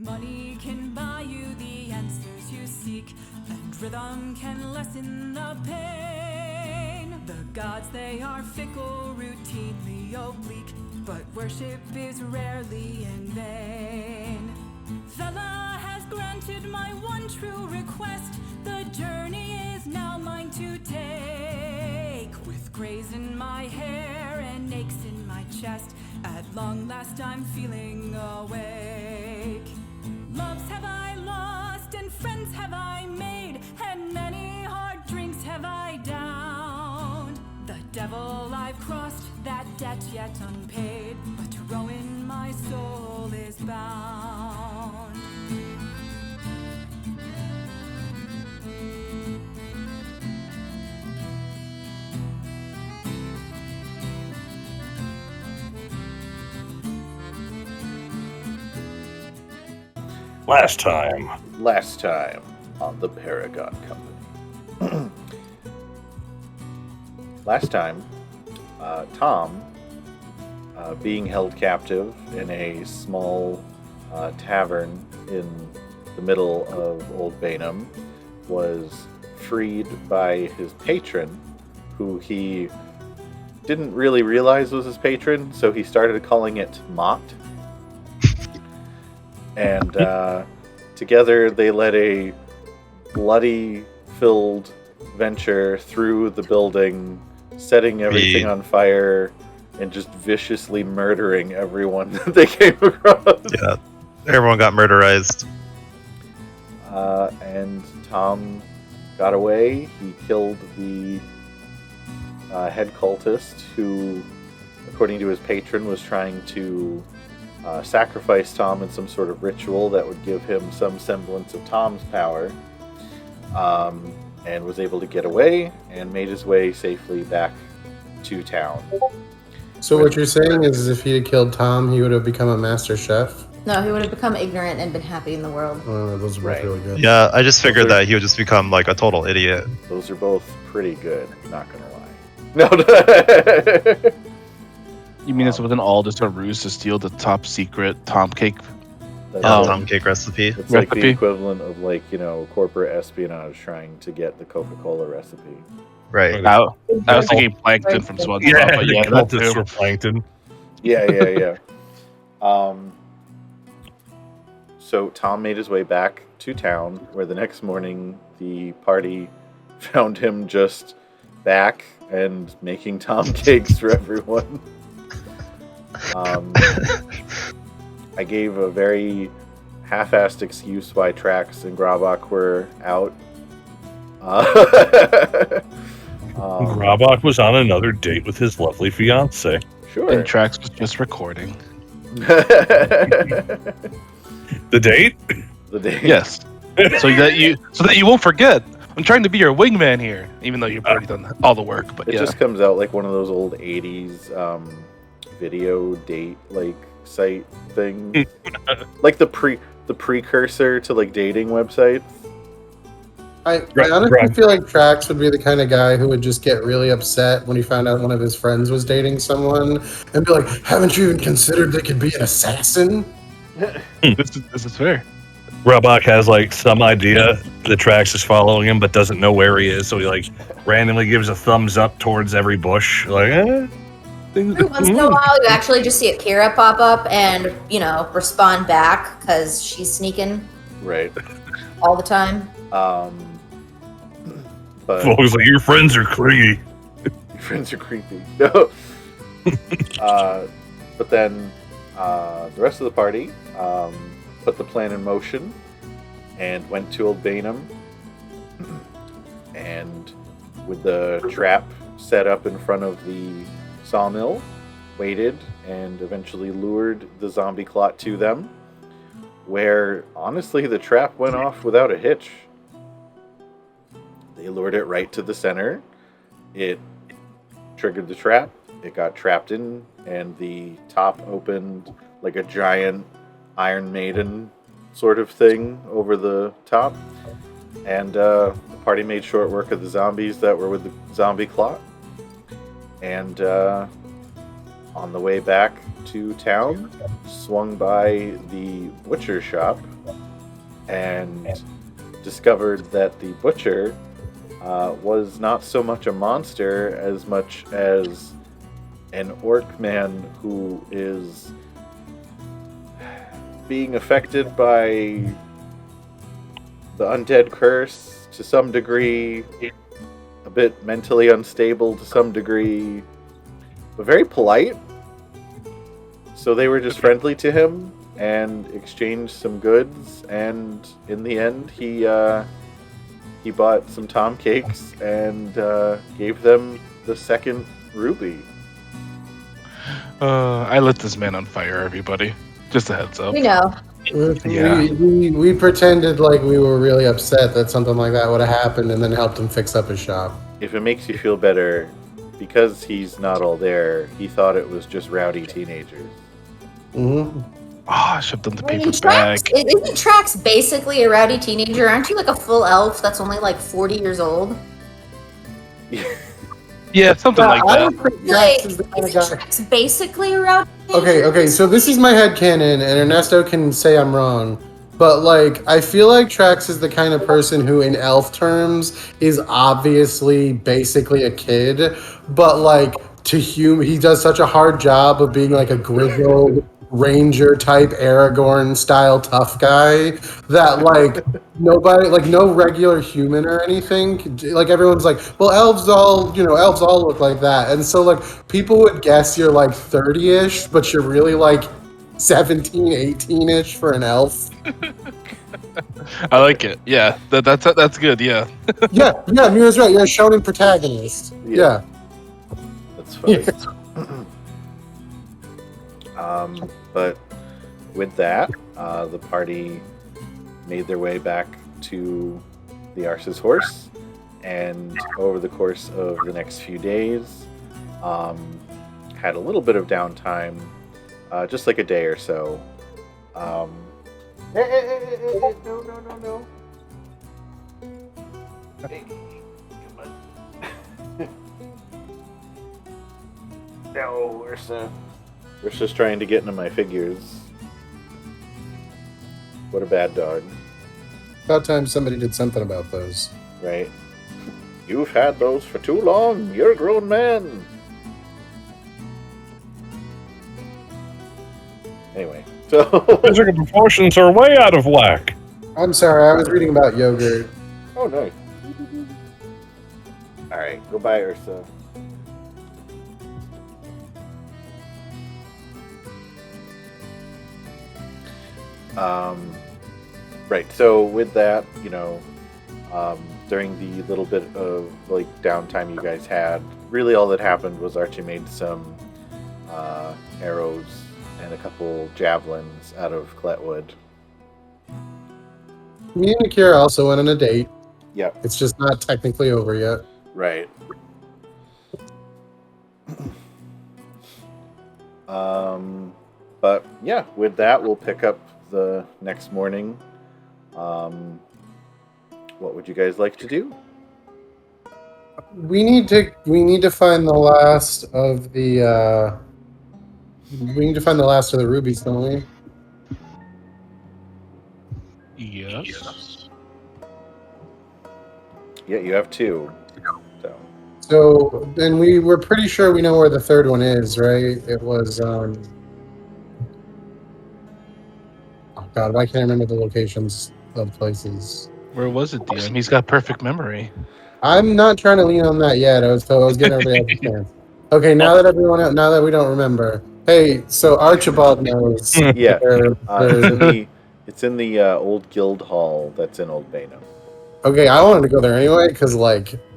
Money can buy you the answers you seek, and rhythm can lessen the pain. The gods, they are fickle, routinely oblique, but worship is rarely in vain. Thela has granted my one true request. The journey is now mine to take. With grays in my hair and aches in my chest, at long last I'm feeling awake. Loves have I lost and friends have I made, and many hard drinks have I downed. The devil I've crossed, that debt yet unpaid, but to Rowan my soul is bound. Last time on the Paragon Company. Last time, Tom, being held captive in a small tavern in the middle of Olde Baenum, was freed by his patron, who he didn't really realize was his patron, so he started calling it Mott. And together they led a bloody-filled venture through the building, setting everything on fire, and just viciously murdering everyone that they came across. Yeah, everyone got murderized. And Tom got away. He killed the head cultist who, according to his patron, was trying to sacrifice Tom in some sort of ritual that would give him some semblance of Tom's power, and was able to get away and made his way safely back to town. So what you're saying is if he had killed Tom, he would have become a master chef? No, he would have become ignorant and been happy in the world. Those are both really good. Yeah, I just figured that he would just become like a total idiot. Those are both pretty good, not gonna lie. No. You mean this wasn't all just a ruse to steal the top secret Tom cake? Tom cake recipe. It's like the equivalent of corporate espionage trying to get the Coca-Cola recipe. Right. I was thinking plankton from SpongeBob. Yeah, but yeah, that that's for plankton. Yeah. So Tom made his way back to town, where the next morning the party found him just back and making Tom cakes for everyone. I gave a very half-assed excuse why Trax and Grabak were out. Grabak was on another date with his lovely fiance. Sure. And Trax was just recording. The date? The date. Yes. so that you won't forget. I'm trying to be your wingman here, even though you've already done all the work. But it just comes out like one of those old '80s video date site things, like the precursor to dating websites. I honestly feel like Trax would be the kind of guy who would just get really upset when he found out one of his friends was dating someone and be like, haven't you even considered they could be an assassin? This is fair. Grabak has some idea that Trax is following him, but doesn't know where he is, so he randomly gives a thumbs up towards every bush. Every once in a while, you actually just see Akira pop up and, respond back because she's sneaking. Right. All the time. But folks your friends are creepy. Your friends are creepy. No. But then the rest of the party put the plan in motion and went to Olde Baenum, and with the trap set up in front of the sawmill, waited and eventually lured the zombie clot to them, where honestly the trap went off without a hitch. They lured it right to the center. It triggered the trap. It got trapped in, and the top opened like a giant Iron Maiden sort of thing over the top. And the party made short work of the zombies that were with the zombie clot. And on the way back to town, swung by the butcher shop, and discovered that the butcher was not so much a monster as much as an orc man who is being affected by the undead curse to some degree, a bit mentally unstable to some degree, but very polite. So they were just friendly to him and exchanged some goods, and in the end he bought some tom cakes and gave them the second ruby. I lit this man on fire, everybody. Just a heads up. We know. Yeah. We pretended like we were really upset that something like that would have happened and then helped him fix up his shop. If it makes you feel better, because he's not all there, he thought it was just rowdy teenagers. Mm-hmm. Oh, I shoved in the I mean, paper Trax, bag. isn't Trax basically a rowdy teenager? Aren't you like a full elf that's only like 40 years old? Yeah, something like I that. don't think Like, Trax is the kind of isn't guy. Trax basically a rowdy teenager? Okay, so this is my headcanon, and Ernesto can say I'm wrong. But, like, I feel like Trax is the kind of person who, in elf terms, is obviously basically a kid. But, like, he does such a hard job of being, like, a grizzled ranger-type Aragorn-style tough guy that, like, nobody, like, no regular human or anything, like, everyone's like, well, elves all look like that. And so, like, people would guess you're, like, 30-ish, but you're really, like, 17, 18-ish for an elf. I like it. Yeah, that's good. Yeah. Yeah, Mira's right. You're a shonen protagonist. Yeah. That's funny. But with that, the party made their way back to the Arce's horse, and over the course of the next few days, had a little bit of downtime, just like a day or so. No. Hey, come on. No, Ursa's trying to get into my figures. What a bad dog. About time somebody did something about those. Right. You've had those for too long. You're a grown man. Anyway, so Physical proportions are way out of whack. I'm sorry, I was reading about yogurt. oh nice. All right, go buy Ursa. Right. So with that, during the little bit of like downtime you guys had, really all that happened was Archie made some arrows and a couple javelins out of cletwood. Me and Akira also went on a date. Yep. It's just not technically over yet. Right. But yeah, with that, we'll pick up the next morning. What would you guys like to do? We need to find the last of the rubies, don't we? Yes. Yeah, you have two. So then we're pretty sure we know where the third one is, right? It was oh god, why can't I remember the locations of places? Where was it, DM? He's got perfect memory. I'm not trying to lean on that yet. I was getting everybody else a chance. Okay, now that we don't remember. Hey, so Archibald knows. Yeah. where- It's in the old guild hall that's in Olde Baenum. Okay, I wanted to go there anyway because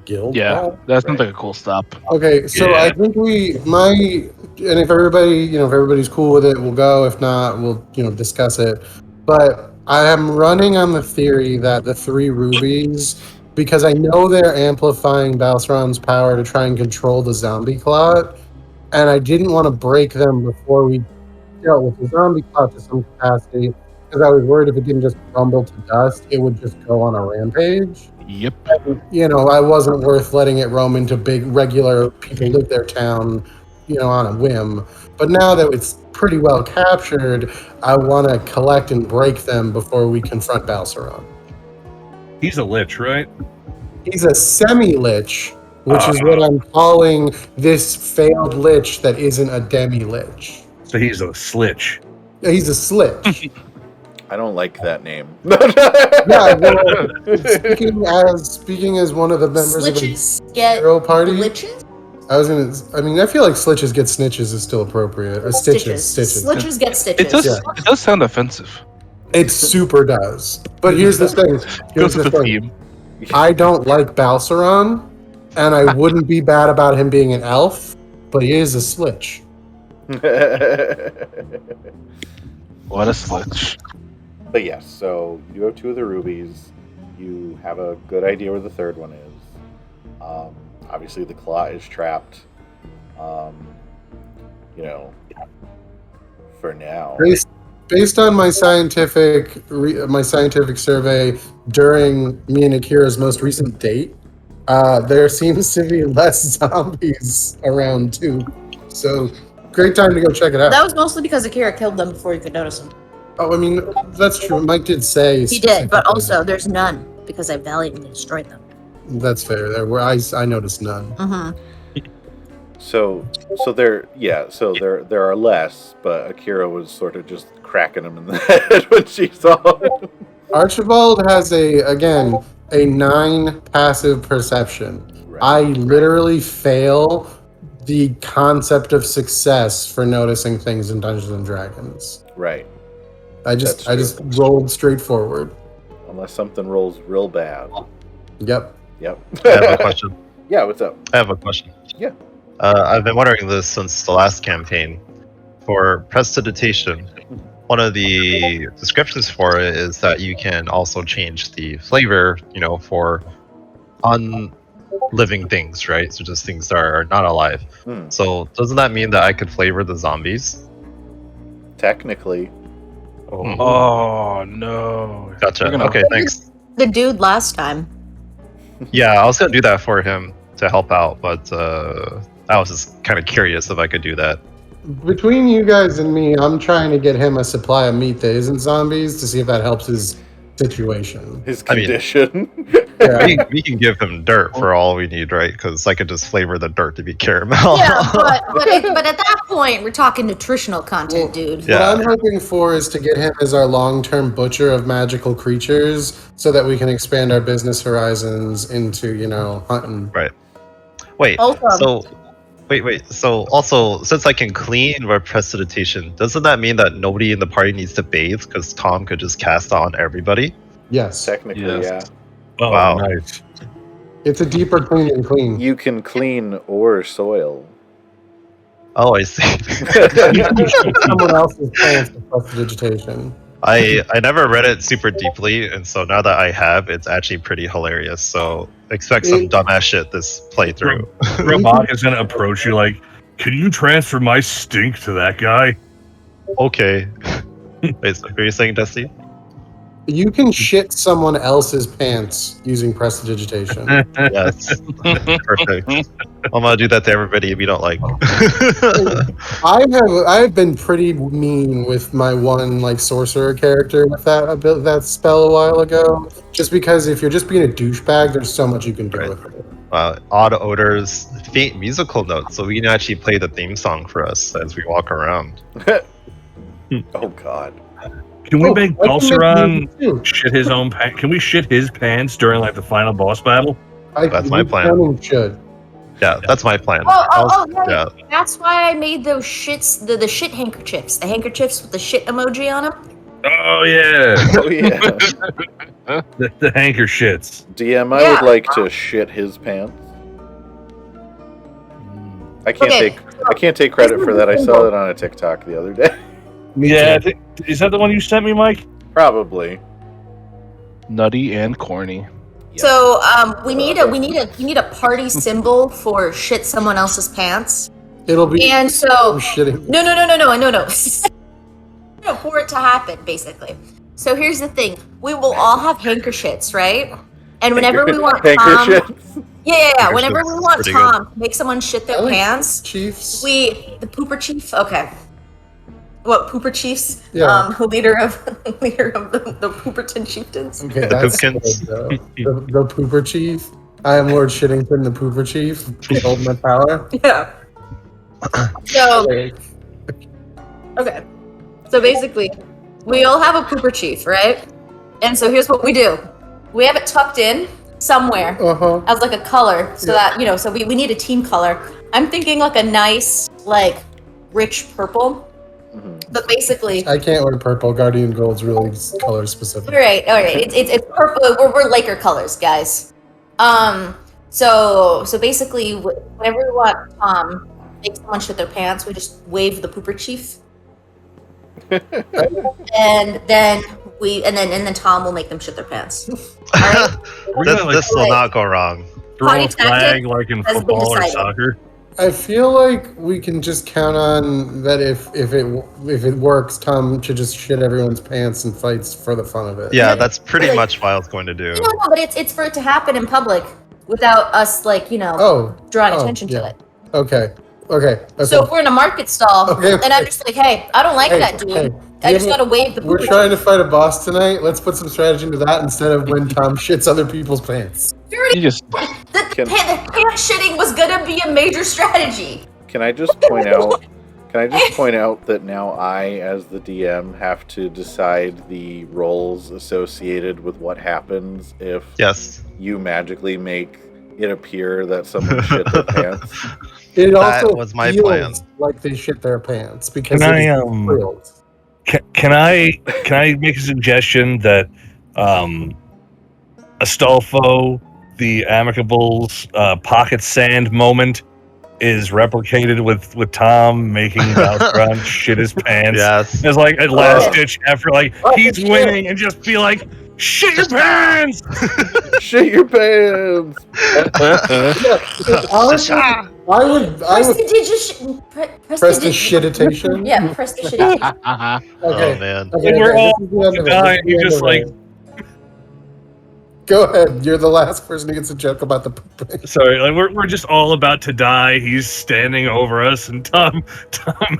guild. Yeah, hall? that sounds like a cool stop. Okay, so Yeah. I think and if everybody's cool with it, we'll go. If not, we'll discuss it. But I am running on the theory that the 3 rubies, because I know they're amplifying Balsron's power to try and control the zombie clot, and I didn't want to break them before we dealt with the zombie clot to some capacity, because I was worried if it didn't just crumble to dust, it would just go on a rampage. Yep. I wasn't worth letting it roam into big regular people live their town, on a whim. But now that it's pretty well captured, I want to collect and break them before we confront Balsaron. He's a lich, right? He's a semi-lich, which is what I'm calling this failed lich that isn't a demi-lich. So he's a slitch. He's a slitch. I don't like that name. Yeah, well, speaking as one of the members Slitches of a get hero party, glitches? I feel like slitches get snitches is still appropriate. Or stitches. Slitches get stitches. It does sound offensive. It super does. But here's the thing. Goes with the theme. I don't like Balsaron, and I wouldn't be bad about him being an elf, but he is a slitch. What a slitch. But yes, so you have 2 of the rubies. You have a good idea where the third one is. Obviously, the claw is trapped. For now. Based on my scientific survey during me and Akira's most recent date, there seems to be less zombies around too. So, great time to go check it out. That was mostly because Akira killed them before you could notice them. Oh, I mean, that's true. Mike did say He did, but also there's none because I valiantly destroyed them. That's fair. I noticed none. Mm-hmm. So there are less, but Akira was sort of just cracking him in the head when she saw him. Archibald has a 9 passive perception. Right. I literally fail the concept of success for noticing things in Dungeons and Dragons. Right. I just rolled straight forward. Unless something rolls real bad. Yep. I have a question. Yeah, what's up? I have a question. Yeah. I've been wondering this since the last campaign. For prestidigitation, one of the descriptions for it is that you can also change the flavor, for unliving things, right? So just things that are not alive. So doesn't that mean that I could flavor the zombies? Technically. Oh no. Gotcha. Okay, thanks. The dude last time. Yeah, I was gonna do that for him to help out, but I was just kind of curious if I could do that. Between you guys and me, I'm trying to get him a supply of meat that isn't zombies to see if that helps his situation. His condition. We can give him dirt for all we need, right? Because I could just flavor the dirt to be caramel. Yeah, but at that point, we're talking nutritional content, dude. Yeah. What I'm hoping for is to get him as our long-term butcher of magical creatures so that we can expand our business horizons into, hunting. Right. Wait. So also, since I can clean by prestidigitation, doesn't that mean that nobody in the party needs to bathe because Tom could just cast on everybody? Yes. Technically, Yes. Oh, Wow. nice. It's a deeper clean and clean. You can clean or soil. Oh, I see. Someone else's plants for prestidigitation. I never read it super deeply, and so now that I have, it's actually pretty hilarious. So expect some dumbass shit this playthrough. Robot is gonna approach you like, "Can you transfer my stink to that guy?" Okay. Wait, so what are you saying, Dusty? You can shit someone else's pants using prestidigitation. Yes. Perfect. I'm gonna do that to everybody if you don't like. I've been pretty mean with my one sorcerer character with that spell a while ago. Just because if you're just being a douchebag, there's so much you can do with it. Odd odors, faint musical notes, so we can actually play the theme song for us as we walk around. Oh God. Can we make I can make Balsaron music too. shit his own pants? Can we shit his pants during the final boss battle? That's my plan. Someone should. Yeah, that's my plan. Yeah. That's why I made those shits, the shit handkerchiefs. The handkerchiefs with the shit emoji on them. Oh yeah, Oh yeah. the hanker shits. DM, I would like to shit his pants. I can't take credit for that. I saw it on a TikTok the other day. Yeah, is that the one you sent me, Mike? Probably. Nutty and corny. So we need a party symbol for shit someone else's pants. It'll be And so shitting. no. For it to happen, basically. So here's the thing: we will all have handkerchiefs, right? And whenever we want Tom, Handkerchiefs. Yeah. Pooper Whenever Chiefs we is want pretty Tom to make someone shit I their like pants, Chiefs. the pooper chief. Okay. What pooper chiefs? Yeah. Leader of the Pooperton chieftains. Okay, The that's good, Poopkins. though. The Pooper Chief. I am Lord Shittington, the Pooper Chief. Hold my power. Yeah. So okay. So basically, we all have a pooper chief, right? And so here's what we do: we have it tucked in somewhere Uh-huh. as like a color, so Yeah. that so we need a team color. I'm thinking like a nice like rich purple. But basically, I can't wear purple. Guardian Gold's really color specific. all right. It's purple. We're Laker colors, guys. So basically, whenever we want make someone shit their pants, we just wave the pooper chief, and then Tom will make them shit their pants. Alright? We're gonna like This will not go wrong. throw Party a flag tactic like in has been football or decided. soccer. I feel like we can just count on that if it works, Tom should just shit everyone's pants and fights for the fun of it. Yeah, that's pretty much what I was going to do. No, but it's for it to happen in public without us Oh. drawing Oh, attention to yeah. it. Okay. So if we're in a market stall Okay. and I'm just like, hey, I don't like that dude. Hey, I just gotta wave the we're pooper trying to fight a boss tonight. Let's put some strategy into that instead of when Tom shits other people's pants. You just The Can- pant shitting was gonna be a major strategy. Can I just point out? Can I just point out that now I, as the DM, have to decide the roles associated with what happens if Yes. you magically make it appear that someone shit their pants? It That also was my feels plan. like they shit their pants because Can I, it's thrilled. Can I make a suggestion that Astolfo, the Amicable's pocket sand moment is replicated with Tom making Valtron shit his pants? Yes. As like a last ditch effort, like he's winning, and just be like, shit your pants! Shit your pants! Honestly, I would prestidigitation. Yeah, prestidigitation. Okay. Oh man. Okay, We're all this is the end of it. dying, This is the you end just of it. Go ahead. You're the last person who gets a joke about the poop. Sorry, like we're just all about to die. He's standing over us, and Tom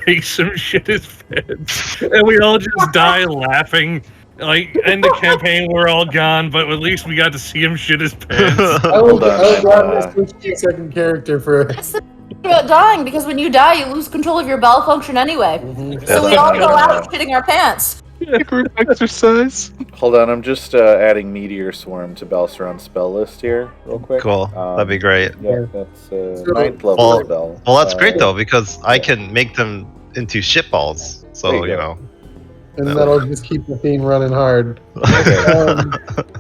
makes him shit his pants, and we all just die laughing. Like end the campaign, we're all gone, but at least we got to see him shit his pants. Hold on, I would I'm, switch to second character for. That's the thing about dying, because when you die, you lose control of your bowel function anyway. So we Hold all on, go I'm, out shitting our pants. group exercise. Hold on, I'm just adding Meteor Swarm to Balceron's spell list here, real quick. Cool. That'd be great. Yeah, that's 9th level Well- spell. Well, that's great though because I can make them into shitballs. There So you you go. know. And that'll just keep the theme running hard. Okay.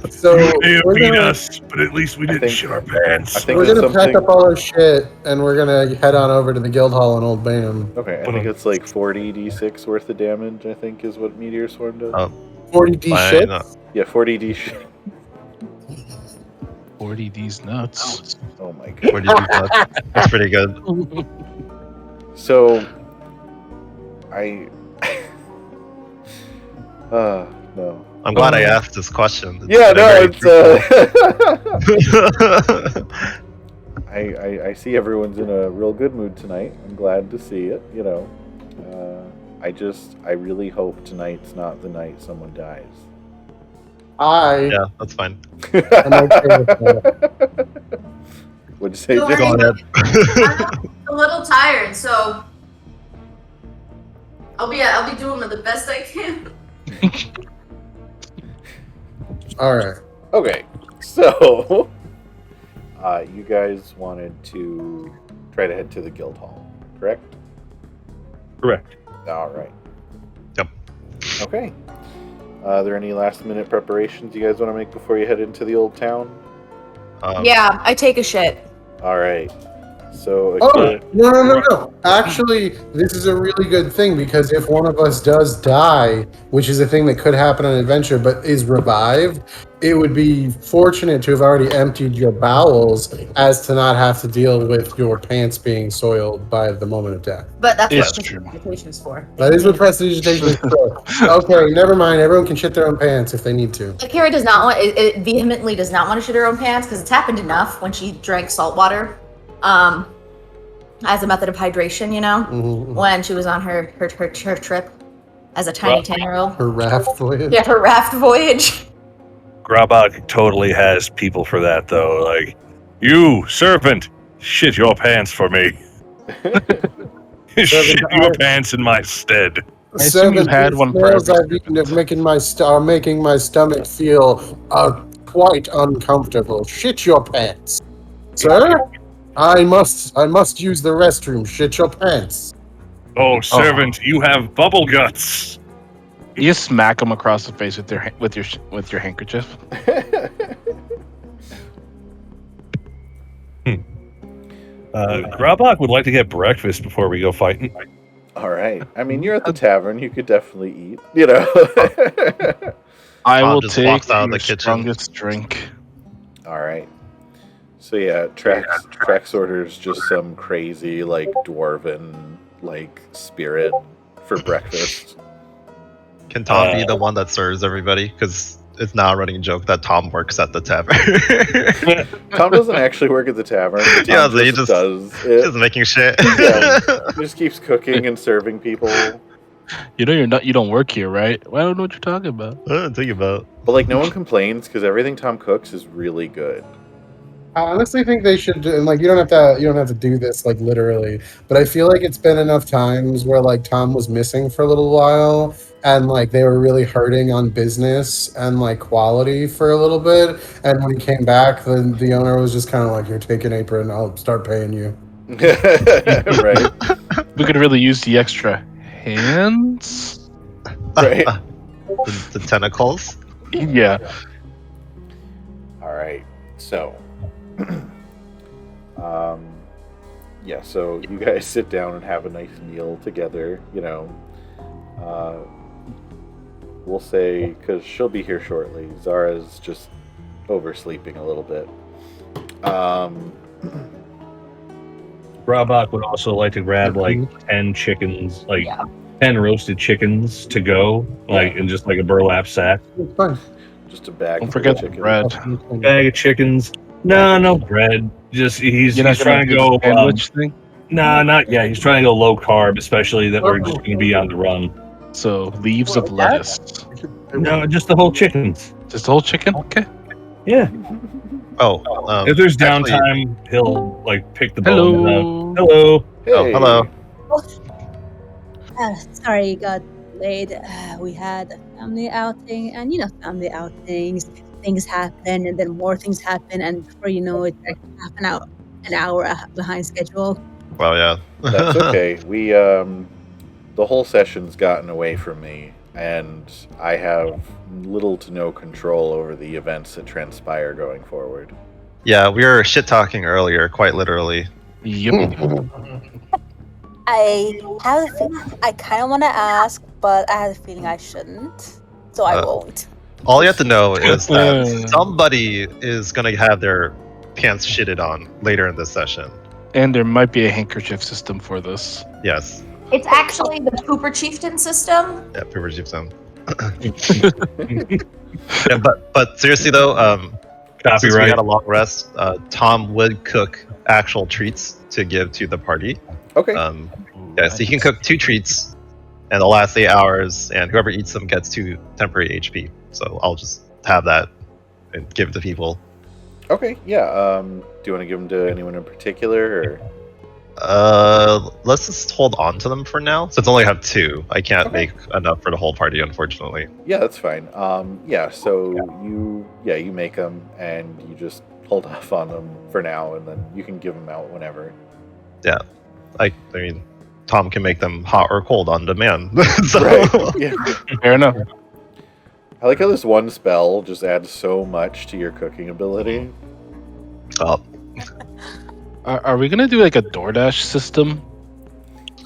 So They we're beat gonna, us, but at least we I didn't think- shit our I pants. think we're it's gonna pack something. up all our shit and we're gonna head on over to the guild hall in Old Baenum. Okay, I think it's like 40 d6 worth of damage, I think is what Meteor Swarm does. Oh. 40d Fine. shit. Yeah, 40 d shit. 40 D's nuts. Oh my god. Where did you put? That's pretty good. So, I. No. I'm glad I asked this question. Yeah, no, It's very it's. I see everyone's in a real good mood tonight. I'm glad to see it, you know. I really hope tonight's not the night someone dies. yeah, that's fine. I'm okay with that. What'd you say, Don't Jim? Go ahead. I'm a little tired, so I'll be doing the best I can. All right. Okay, so you guys wanted to try to head to the guild hall, correct? Correct. All right. Yep. Okay. Are there any last minute preparations you guys want to make before you head into the old town? Yeah, I take a shit. All right. So Oh, no. Actually, this is a really good thing because if one of us does die, which is a thing that could happen on an adventure, but is revived, it would be fortunate to have already emptied your bowels as to not have to deal with your pants being soiled by the moment of death. But that's It's what true. prestidigitation is for. That is what prestidigitation is for. Okay, never mind. Everyone can shit their own pants if they need to. Akira does not want it vehemently does not want to shit her own pants because it's happened enough when she drank salt water, as a method of hydration. You know, Mhm. when she was on her trip as a tiny 10-year-old. Her raft voyage. Yeah, her raft voyage. Grabak totally has people for that, though. Like, you, serpent, shit your pants for me. Shit your pants in my stead. I assume you've had one for Smells every I've eaten are making my stomach feel quite uncomfortable. Shit your pants, sir. I must use the restroom. Shit your pants. Oh, servant, you have bubble guts. You just smack him across the face with your handkerchief. Grabak would like to get breakfast before we go fighting. All right. I mean, you're at the tavern. You could definitely eat. You know. I Tom will just take walks out of your the kitchen. strongest drink. All right. So yeah, Trax orders just some crazy like dwarven like spirit for breakfast. Can Tom be the one that serves everybody? Because it's now a running joke that Tom works at the tavern. Tom doesn't actually work at the tavern. But Yeah, Tom so he just does it. Just making shit. Yeah, he just keeps cooking and serving people. You know you don't work here, right? Well, I don't know what you're talking about. Think about. But like no one complains because everything Tom cooks is really good. I honestly think they should do, and like you don't have to do this like literally, but I feel like it's been enough times where like Tom was missing for a little while and like they were really hurting on business and like quality for a little bit, and when he came back the owner was just kind of like, here, take an apron, I'll start paying you. Right. We could really use the extra hands. Right. The tentacles. Yeah. All right. So yeah, so you guys sit down and have a nice meal together, you know. We'll say, because she'll be here shortly, Zara's just oversleeping a little bit. Grabak would also like to grab like 10 chickens, like 10 roasted chickens to go, like in just like a burlap sack. It's fine. Just a bag. Don't full forget of the chicken. bread. Bag of chickens. No bread. Just he's trying to go. Sandwich thing. Nah, not yet. He's trying to go low carb, especially that we're just going to be on the run. So leaves of lettuce. No, just the whole chickens. Just the whole chicken. Okay. Yeah. Oh, If there's actually- downtime, he'll like pick the bone. Hello. Hello. Hey. Oh, hello. Sorry, got late. We had a family outing, and family outings, things happen, and then more things happen, and before you know it, like an hour behind schedule. Well, yeah. That's okay. We the whole session's gotten away from me, and I have little to no control over the events that transpire going forward. Yeah, we were shit talking earlier, quite literally. Yep. I have a feeling I kind of want to ask, but I have a feeling I shouldn't, so I won't. All you have to know is that somebody is gonna have their pants shitted on later in this session. And there might be a handkerchief system for this. Yes. It's actually the Pooper Chieftain system. Yeah, Pooper Gypsum. Yeah, but seriously though, since we Copyright. had a long rest, Tom would cook actual treats to give to the party. Okay. Yeah, so he can cook 2 treats, and the last 8 hours, and whoever eats them gets 2 temporary HP. So I'll just have that and give it to people. Okay. Yeah. Do you want to give them to anyone in particular, or? Let's just hold on to them for now. Since I only have 2, I can't Okay. make enough for the whole party, unfortunately. Yeah, that's fine. Yeah. So you make them, and you just hold off on them for now, and then you can give them out whenever. I mean, Tom can make them hot or cold on demand. So Right. Yeah. Fair enough. I like how this one spell just adds so much to your cooking ability. Oh, Are we gonna do like a DoorDash system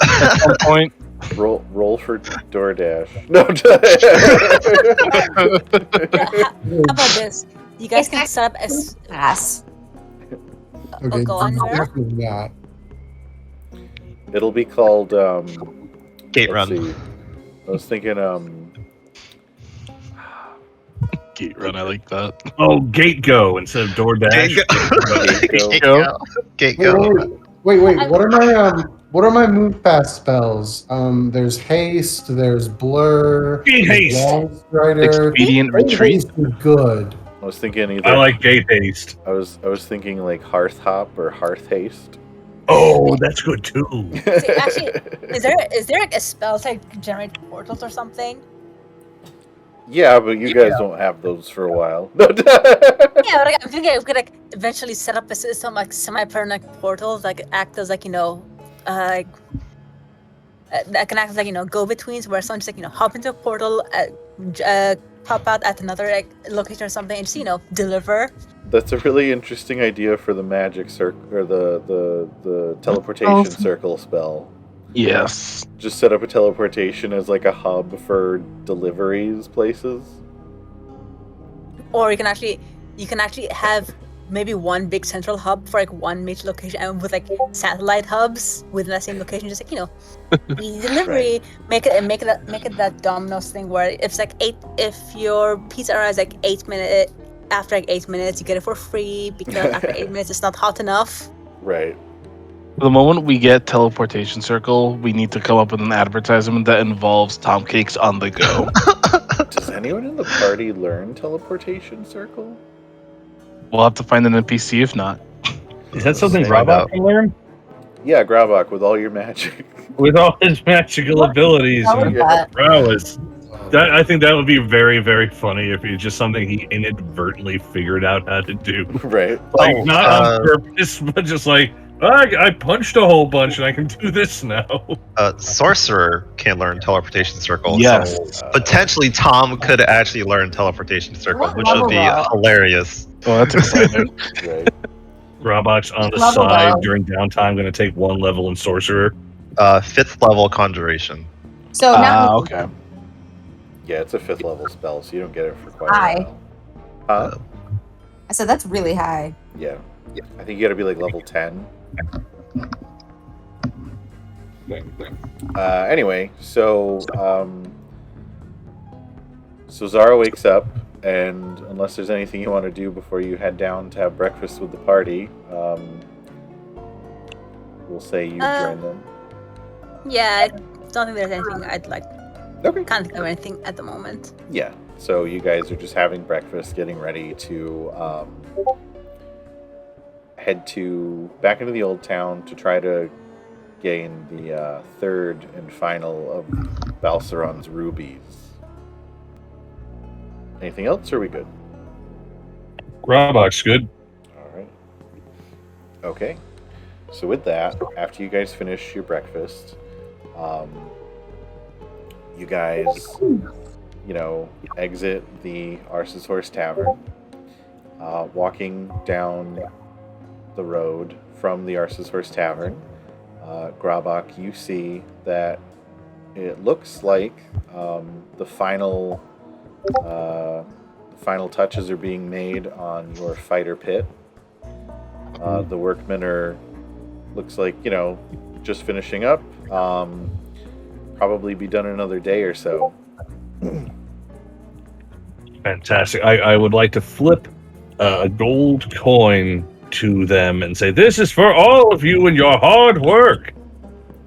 at some point? Roll for DoorDash. No. How about this? You guys can set up as Pass. Okay, go on, Vera. definitely not. It'll be called Gate let's run. see. I was thinking Gate run, I like that. Oh, Gate Go instead of DoorDash. Gate Go. Gate go. Wait. What are my move fast spells? There's haste. There's blur. Gate there's haste. Wall Strider. Expedient Gate retreat. haste is good. I was thinking either. I like Gate Haste. I was thinking like Hearth Hop or Hearth Haste. Oh, that's good too. See, actually, is there like a spell to like, generate portals or something? Yeah, but you guys don't have those for a while. Yeah, but like, I'm thinking we could like eventually set up a system like semi-permanent portals, like act as like that can act as like go-betweens where someone just like hop into a portal, pop out at another like location or something, and just deliver. That's a really interesting idea for the magic circle or the teleportation circle spell. Yes. Just set up a teleportation as like a hub for deliveries places. Or you can actually have maybe one big central hub for like one major location, and with like satellite hubs within that same location, just like easy delivery. Make it that Domino's thing where if it's like if your pizza arrives like 8 minutes, after like 8 minutes you get it for free because after 8 minutes it's not hot enough. Right. The moment we get teleportation circle, we need to come up with an advertisement that involves Tom Cakes on the go. Does anyone in the party learn teleportation circle? We'll have to find an NPC if not. Is that something Find Grabak out. can learn? Yeah, Grabak with all your magic. With all his magical abilities How and is that? prowess. I think that would be very, very funny if it's just something he inadvertently figured out how to do. Right. Like, not on purpose, but just like, I punched a whole bunch and I can do this now. Sorcerer can learn teleportation circle. Yes. So potentially Tom could actually learn teleportation circle, What which would be level? hilarious. Oh, that's exciting. Right. Robot's on the Level side up. during downtime, going to take 1 level in Sorcerer. 5th level conjuration. So now Okay. Yeah, it's a 5th level spell, so you don't get it for quite High. a while. Huh? I said that's really high. Yeah. I think you gotta be like level 10. Anyway, so Zara wakes up, and unless there's anything you want to do before you head down to have breakfast with the party, we'll say you join them. Yeah, I don't think there's anything I'd like. Okay. Can't think of anything at the moment. Yeah. So you guys are just having breakfast, getting ready to head back into the old town to try to gain the third and final of Balsaron's rubies. Anything else, or are we good? Grabak's good. All right. Okay. So with that, after you guys finish your breakfast, you guys, exit the Arce's Horse Tavern, walking down the road from the Arce's Horse Tavern. Grabak, you see that it looks like the final touches are being made on your fighter pit. The workmen looks like, just finishing up. Probably be done in another day or so. Fantastic. I would like to flip a gold coin to them and say, "This is for all of you and your hard work."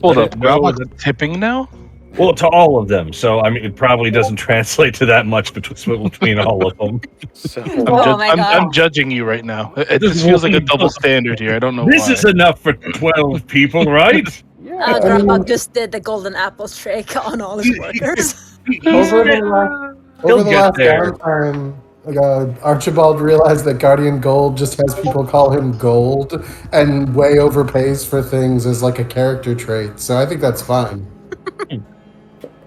Hold I up, didn't know Grabak's tipping now? Well, to all of them. So, I mean, it probably doesn't translate to that much between all of them. So Oh my God. I'm judging you right now. It just feels like a double standard here. I don't know This why. is enough for 12 people, right? yeah. Grandma just did the golden apples trick on all his workers. Over the He'll get last there. downtime, Archibald realized that Guardian Gold just has people call him Gold and way overpays for things as like a character trait. So I think that's fine.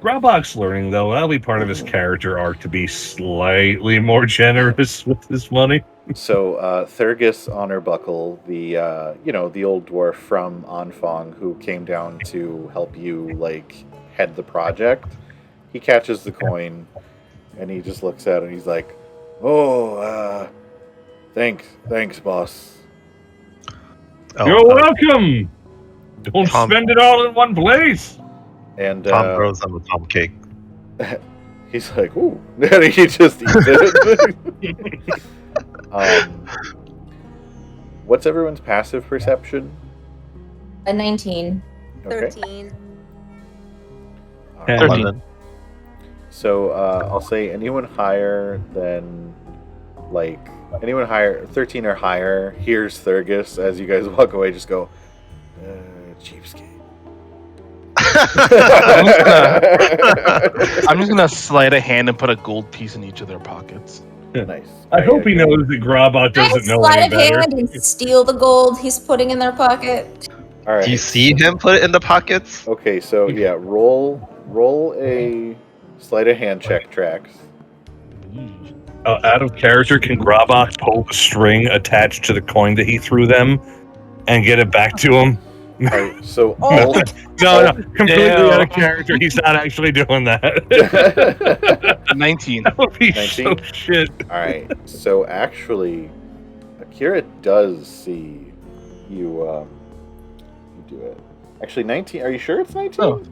Grobak's learning, though. That'll be part of his character arc to be slightly more generous with his money. So Thurgus Honorbuckle, the the old dwarf from Anfang who came down to help you head the project, he catches the coin and he just looks at it and he's like, "Oh, thanks, boss." Oh, You're welcome. Don't Tom- spend it all in one place. And Tom throws them a Tom cake. he's like, "Ooh," and he just eats it. What's everyone's passive perception? A 19. Okay. 13. All right. 13. So I'll say anyone higher than 13 or higher hears Thurgus as you guys walk away. Just go, cheapskate. I'm just gonna slide a hand and put a gold piece in each of their pockets. Nice. I hope he knows that Grobak doesn't know Sleight any of better. hand and steal the gold he's putting in their pocket. All right. Do you see him put it in the pockets? Okay, so yeah, roll a sleight of hand check, Trax. Out of character, can Grobak pull the string attached to the coin that he threw them and get it back to him? All right, so Oh. No, completely Ew. out of character. He's not actually doing that. 19. That would be 19? so shit. all right. So actually, Akira does see you do it. Actually, 19. Are you sure it's 19? Oh.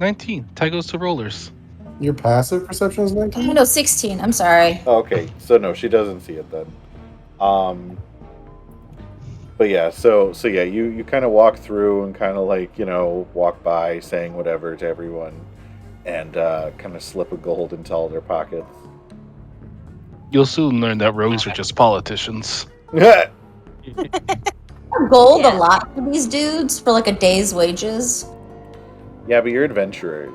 19. Tie goes to rollers. Your passive perception is 19? No, 16. I'm sorry. Oh, okay, so no, she doesn't see it then. But yeah, so yeah, you kind of walk through and kind of walk by saying whatever to everyone, and kind of slip a gold into all their pockets. You'll soon learn that rogues are just politicians. Gold Yeah. a lot for these dudes for a day's wages. Yeah, but you're adventurers.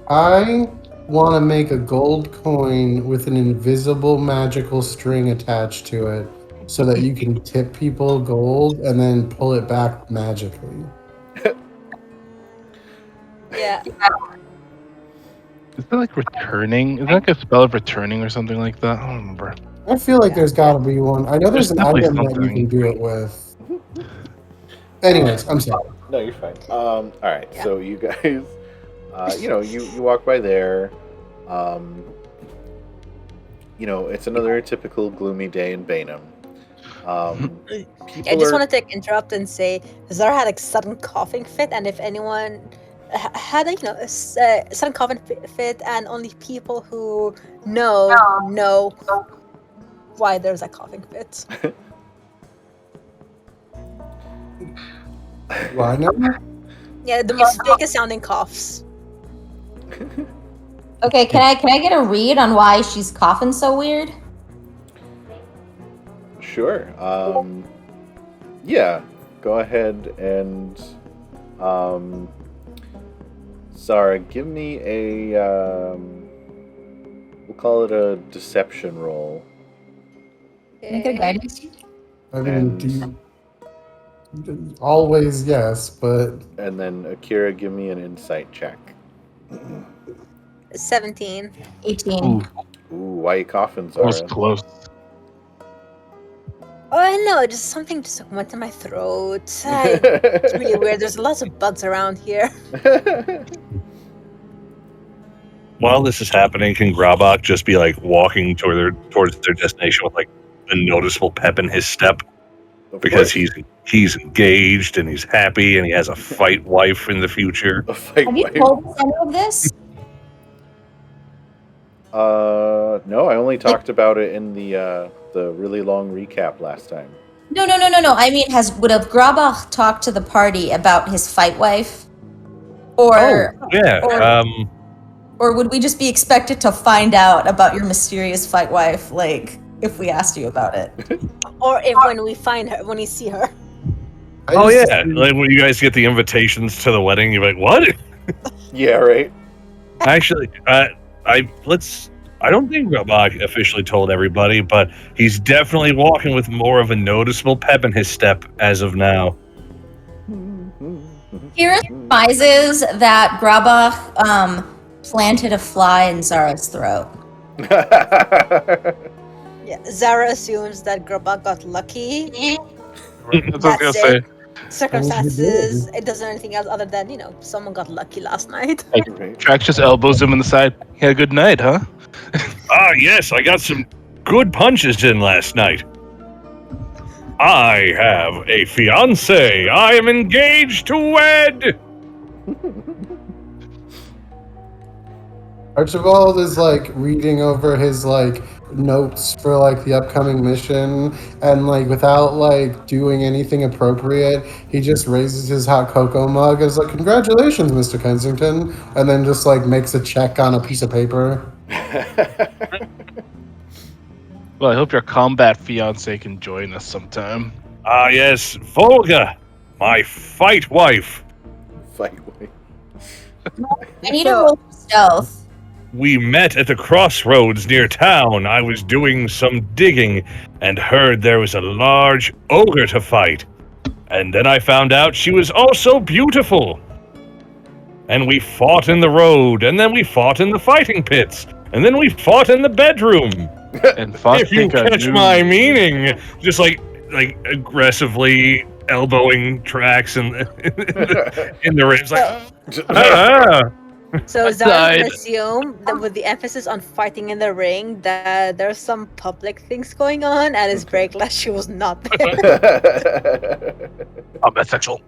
I want to make a gold coin with an invisible magical string attached to it so that you can tip people gold and then pull it back magically. Yeah. Is that returning? Is that a spell of returning or something like that? I don't remember. I feel like there's got to be one. I know there's an There's item definitely that you can something. do it with. Anyways, I'm sorry. No, you're fine. All right, Yeah. so you guys, you walk by there. It's another typical gloomy day in Baenum. I just wanted to interrupt and say Zara had a sudden coughing fit, and if anyone had a sudden coughing fit, and only people who know why there's a coughing fit. Why not? Yeah, the most fakest sounding coughs. Okay, can I get a read on why she's coughing so weird? Sure. Yeah. Go ahead and Zara, give me a we'll call it a deception roll. Can I get a guidance? I mean, always yes, but And then Akira, give me an insight check. 17. 18. Ooh, Ooh, why you coughing, that was Zara? close. Oh, I know, just something just went in my throat. It's really weird. There's lots of bugs around here. While this is happening, can Grobak just be walking towards their destination with a noticeable pep in his step? Of Because course. he's engaged and he's happy and he has a fight wife in the future. A fight Have you wife. told us any of this? No, I only talked about it in the really long recap last time. No. I mean, would have Grabach talked to the party about his fight wife? Or Yeah. or would we just be expected to find out about your mysterious fight wife, if we asked you about it? Or if when we find her, when we see her. Oh yeah. When you guys get the invitations to the wedding, you're like, what? Yeah, right. Actually, I don't think Grobak officially told everybody, but he's definitely walking with more of a noticeable pep in his step as of now. Kira surmises that Grabach planted a fly in Zara's throat. Yeah, Zara assumes that Grabak got lucky. That's what I was gonna That's say. it. Circumstances. It doesn't anything else other than someone got lucky last night. Right. Trax just elbows him in the side. He had a good night, huh? Ah, yes, I got some good punches in last night. I have a fiance. I am engaged to wed. Archibald is like reading over his like notes for like the upcoming mission, and like without like doing anything appropriate, he just raises his hot cocoa mug as like, "Congratulations, Mr. Kensington," and then just like makes a check on a piece of paper. Well, I hope your combat fiance can join us sometime. Ah, yes, Volga, my fight wife. Fight away. I need to roll for stealth. We met at the crossroads near town. I was doing some digging and heard there was a large ogre to fight. And then I found out she was also beautiful. And we fought in the road, and then we fought in the fighting pits, and then we fought in the bedroom. And fought If you catch my meaning, just like aggressively elbowing Trax in the ribs, like So I Zara died. would assume that with the emphasis on fighting in the ring, that there's some public things going on, and is very glad she was not there. I'm bisexual.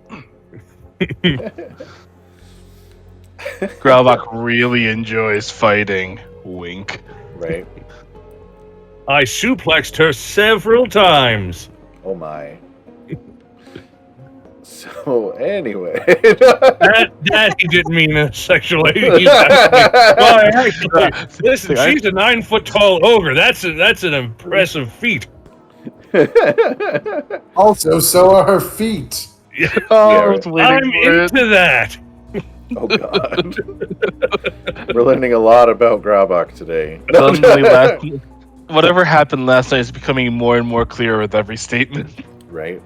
Graubach really enjoys fighting. Wink. Right. I suplexed her several times. Oh my. So anyway. That he didn't mean sexually. Well, actually, listen, she's a 9-foot-tall ogre. That's an impressive feat. Also, so are her feet. Oh, right. I'm into that. Oh god. We're learning a lot about Grabach today. Suddenly, whatever happened last night is becoming more and more clear with every statement. Right.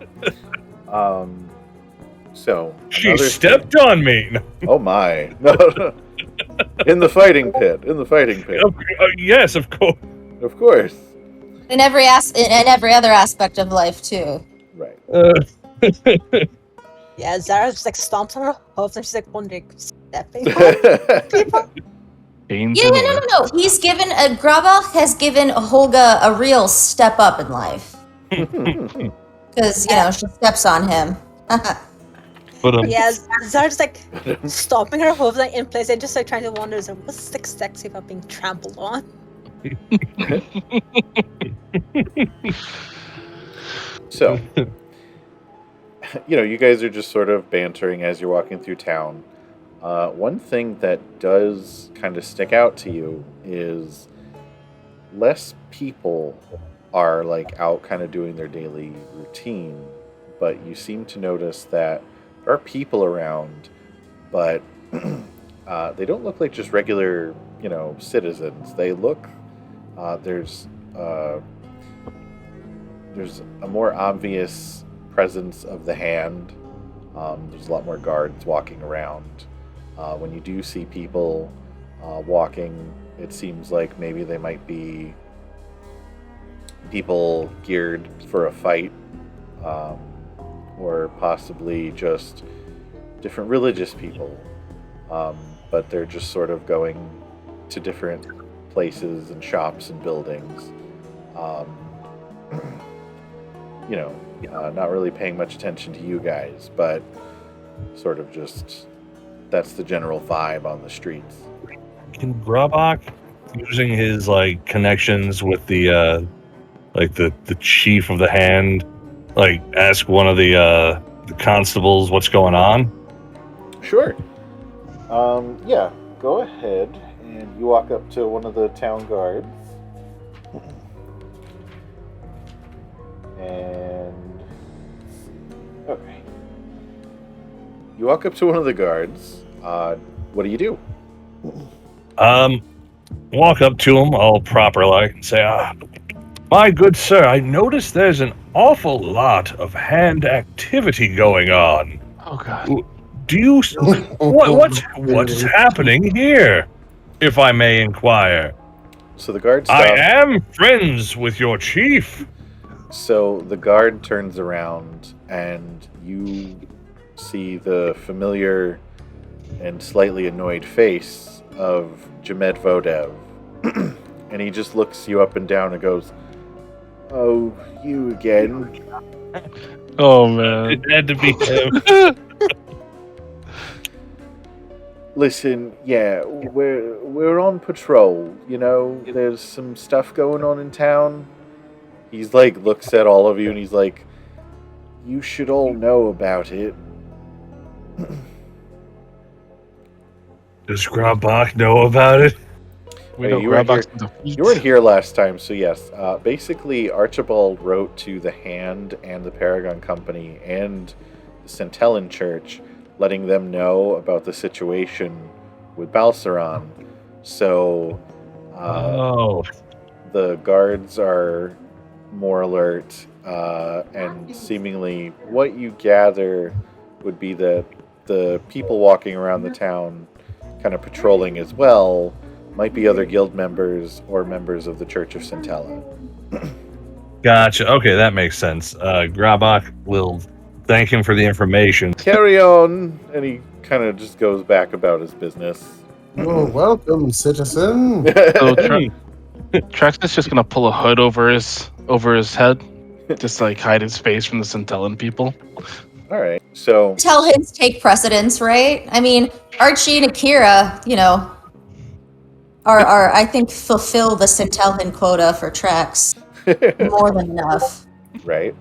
So She another stepped on me. No, Oh my. No. In the fighting pit. In the fighting pit. yes, of course. Of course. In every other aspect of life too. Right. Yeah, Zara just like stomps on her hooves, and she's like wondering, stepping on people. Yeah, no. He's given Grabach has given Holga a real step up in life because she steps on him. But Yeah, Zara's just like stomping her hooves like in place and just like trying to wonder, is what's like sexy about being trampled on? So, you guys are just sort of bantering as you're walking through town. One thing that does kind of stick out to you is less people are like out kind of doing their daily routine, but you seem to notice that there are people around, but they don't look like just regular, citizens. They look there's a more obvious presence of the hand. There's a lot more guards walking around. When you do see people walking, it seems like maybe they might be people geared for a fight, or possibly just different religious people. But they're just sort of going to different places and shops and buildings. Not really paying much attention to you guys, but sort of just that's the general vibe on the streets. can Grabach, using his like connections with the the chief of the hand, like ask one of the constables what's going on? Sure. Yeah, go ahead and you walk up to one of the town guards. And okay. You walk up to one of the guards. What do you do? Walk up to him all proper like and say, my good sir, I noticed there's an awful lot of hand activity going on. Oh god. Do you? What's happening here? If I may inquire. So the guard I stops. am friends with your chief. So the guard turns around and you see the familiar and slightly annoyed face of Jamed Vodev. And he just looks you up and down and goes, "Oh, you again." Oh man. It had to be him. Listen, yeah, we're on patrol, you know, there's some stuff going on in town. He's like, looks at all of you and he's like, "You should all know about it." Does Grabach know about it? We Hey, know you weren't Grabach's defeat. You weren't here last time, so yes. Basically, Archibald wrote to the Hand and the Paragon Company and the Centellan Church, letting them know about the situation with Balsaran. So, Oh. the guards are more alert, and seemingly what you gather would be that the people walking around the town, kind of patrolling as well, might be other guild members or members of the Church of Centella. Gotcha. Okay, that makes sense. Grabach will thank him for the information. Carry on, and he kind of just goes back about his business. You're welcome, citizen. So Trax is just gonna pull a hood over his head, just like hide his face from the Centellan people. All right, so Tell hints take precedence, right? I mean, Archie and Akira, you know, are I think fulfill the Centellan quota for tracks more than enough. right.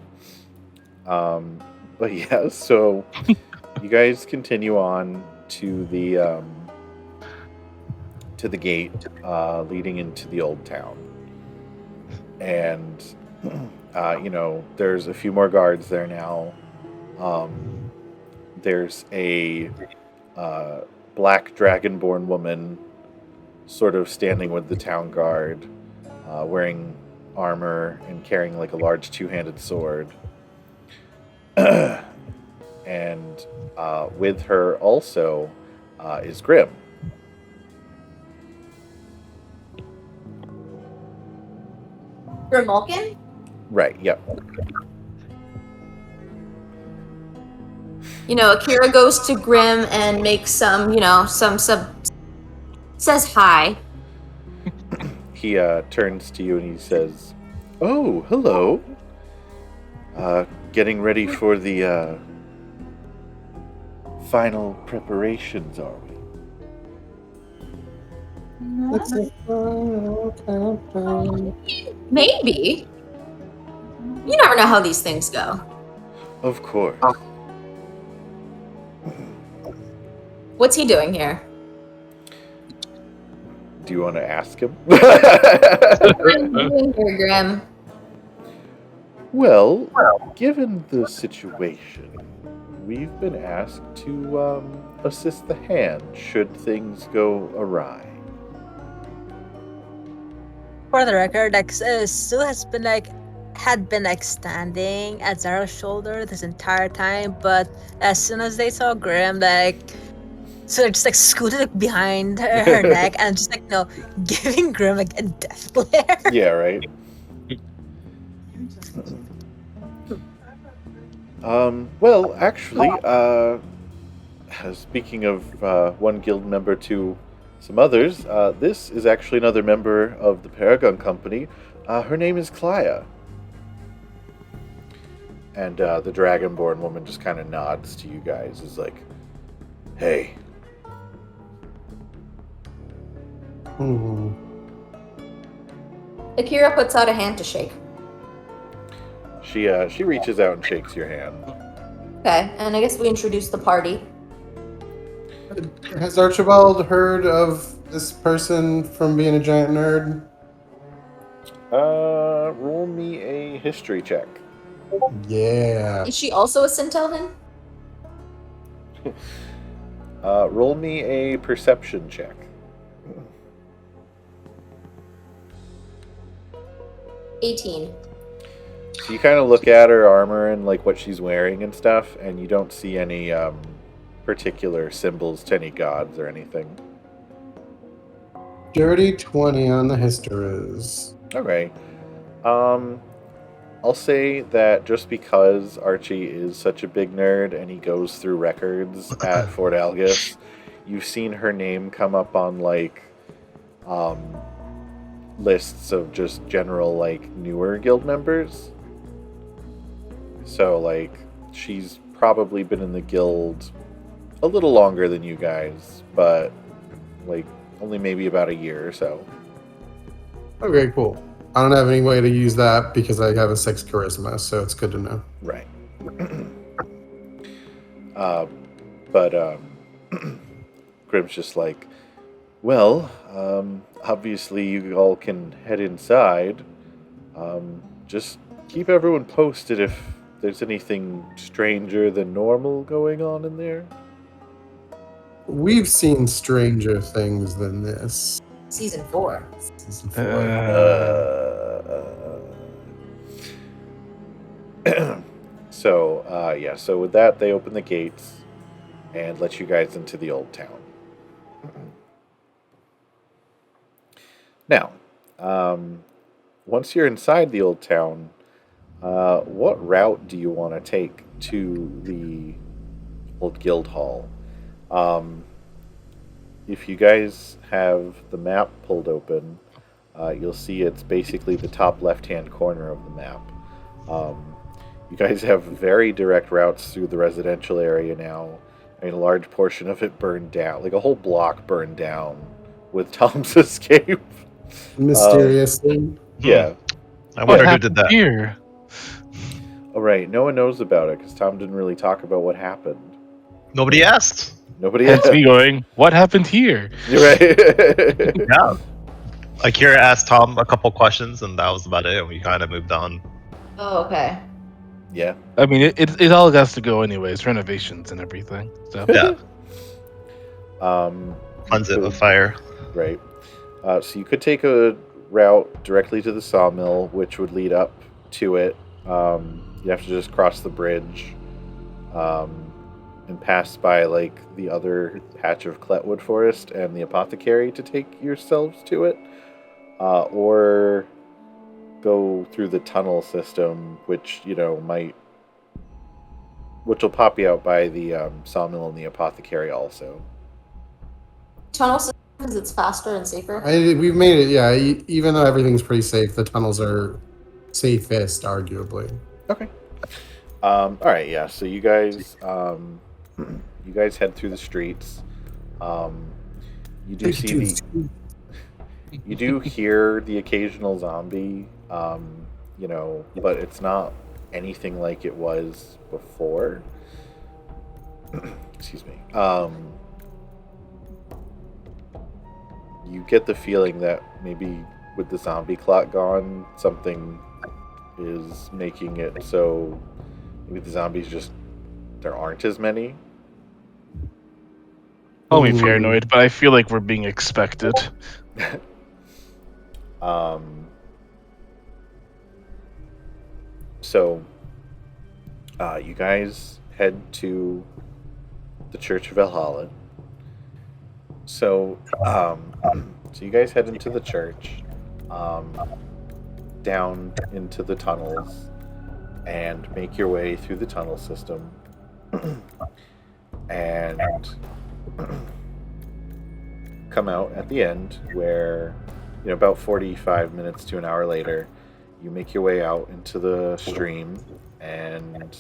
But yeah, so you guys continue on to the gate leading into the old town, and you know, there's a few more guards there now. There's a black dragonborn woman sort of standing with the town guard, wearing armor and carrying like a large two-handed sword. And with her also is Grim. Grimalkin? Right, yep. You know, Akira goes to Grim and makes some, you know, some says hi. He turns to you and he says, "Oh, hello. Getting ready for the final preparations, are we?" Maybe. You never know how these things go. Of course. What's he doing here? Do you want to ask him? What are you doing here, Grim? Well, given the situation, we've been asked to assist the Hand should things go awry. For the record, like Sue had been standing at Zara's shoulder this entire time, but as soon as they saw Grim, so just scooted behind her neck and just giving Grim a death glare. Yeah, right. Well, actually, speaking of one guild member to some others, this is actually another member of the Paragon Company. Her name is Klaya. And the Dragonborn woman just kind of nods to you guys. Is like, "Hey." Akira puts out a hand to shake. She reaches out and shakes your hand. Okay, and I guess we introduce the party. Has Archibald heard of this person from being a giant nerd? Roll me a history check. Yeah. Is she also a Centellan? Roll me a perception check. 18. So you kind of look at her armor and like what she's wearing and stuff, and you don't see any particular symbols to any gods or anything. Dirty 20 on the histories. Okay. I'll say that just because Archie is such a big nerd and he goes through records at Fort Algus, you've seen her name come up on like lists of just general like newer guild members. So like she's probably been in the guild a little longer than you guys, but like only maybe about a year or so. Okay, cool. I don't have any way to use that because I have a 6 charisma, so it's good to know. Right. But Grim's just like, well, obviously you all can head inside. Just keep everyone posted if there's anything stranger than normal going on in there. We've seen stranger things than this. Season 4. Season 4. So with that, they open the gates and let you guys into the old town. Now, once you're inside the old town, what route do you want to take to the old guild hall? If you guys have the map pulled open, you'll see it's basically the top left-hand corner of the map. You guys have very direct routes through the residential area now. I mean, a large portion of it burned down, like a whole block burned down with Tom's escape. Mysteriously. Yeah. I wonder who did that. Here. All right, no one knows about it because Tom didn't really talk about what happened. Nobody asked. Nobody That's me going, what happened here? You're right. Yeah. Akira asked Tom a couple questions, and that was about it. We kind of moved on. Oh, okay. Yeah. I mean, it all has to go anyways, renovations and everything. So Yeah. Cleanse it with fire. Right. So you could take a route directly to the sawmill, which would lead up to it. You have to just cross the bridge and pass by like the other patch of Cletwood Forest and the Apothecary to take yourselves to it, or go through the tunnel system, which which will pop you out by the sawmill and the Apothecary also. Tunnel system because it's faster and safer. We've made it, yeah. Even though everything's pretty safe, the tunnels are safest, arguably. Okay. All right. Yeah. So you guys, you guys head through the streets. You do see you do hear the occasional zombie. But it's not anything like it was before. Excuse me. You get the feeling that maybe with the zombie clock gone, something is making it so maybe the zombies there aren't as many. I'll be paranoid, but I feel like we're being expected. So you guys head to the Church of Valhalla. So you guys head into the church, down into the tunnels, and make your way through the tunnel system. And come out at the end where, about 45 minutes to an hour later, you make your way out into the stream, and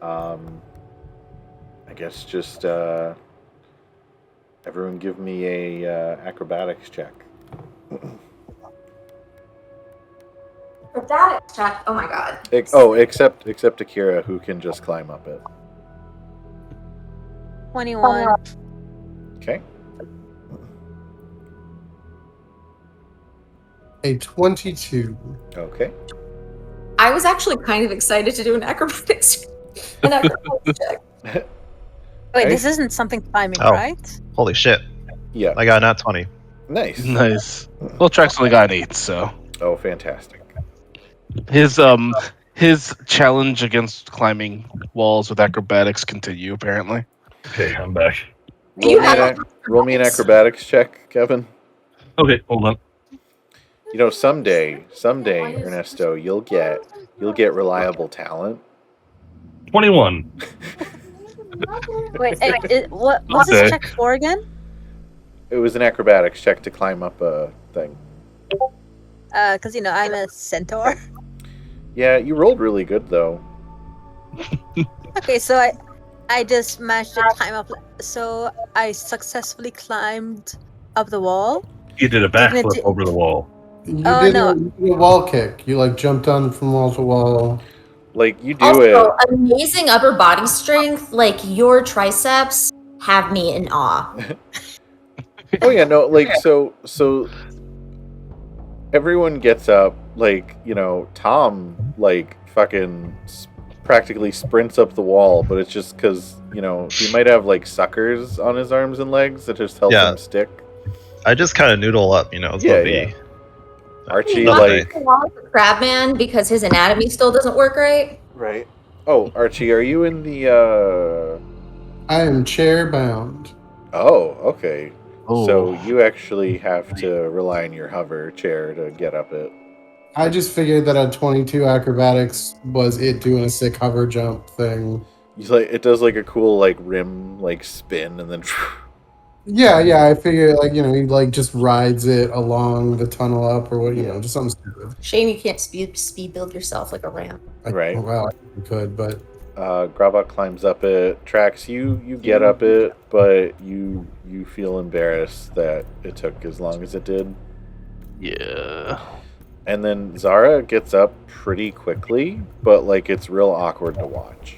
I guess just everyone give me a acrobatics check. Acrobatics check. Oh my god. Except Akira, who can just climb up it. 21. Okay. A 22. Okay. I was actually kind of excited to do an acrobatics check. Wait, this isn't something climbing, Oh. right? Holy shit. Yeah. I got a nat 20. Nice. Nice. Well, Trex only got an 8, so Oh, fantastic. his challenge against climbing walls with acrobatics continue apparently. Okay, I'm back. Roll me an acrobatics check, Kevin. Okay, hold on. You know, someday, Ernesto, you'll get reliable talent. 21. Wait, what's this Okay. check for again? It was an acrobatics check to climb up a thing. Because I'm a centaur. Yeah, you rolled really good though. Okay, so I just managed to climb up. So I successfully climbed up the wall. You did a Taking it backflip to- over the wall. You Oh, did no. a wall kick. You like jumped on from wall to wall. Like you do Also, it. amazing upper body strength. Like your triceps have me in awe. Oh yeah, no, like so everyone gets up, like, you know, Tom like fucking practically sprints up the wall, but it's just because, you know, he might have like suckers on his arms and legs that just help Yeah. him stick. I just kind of noodle up, is Yeah, what the yeah. Archie, Not like, the crabman because his anatomy still doesn't work right. right. Oh, Archie, are you in the I am chair bound. Oh, okay. Oh. So you actually have to rely on your hover chair to get up it. I just figured that a 22 acrobatics was it doing a sick hover jump thing. You like it does like a cool like rim like spin and then Yeah, I figured like, he like just rides it along the tunnel up or what, just something stupid. Shame you can't speed build yourself like a ramp. Right. Well, I could, but Grabak climbs up it. Trax, you get up it, but you feel embarrassed that it took as long as it did. Yeah. And then Zara gets up pretty quickly, but like it's real awkward to watch.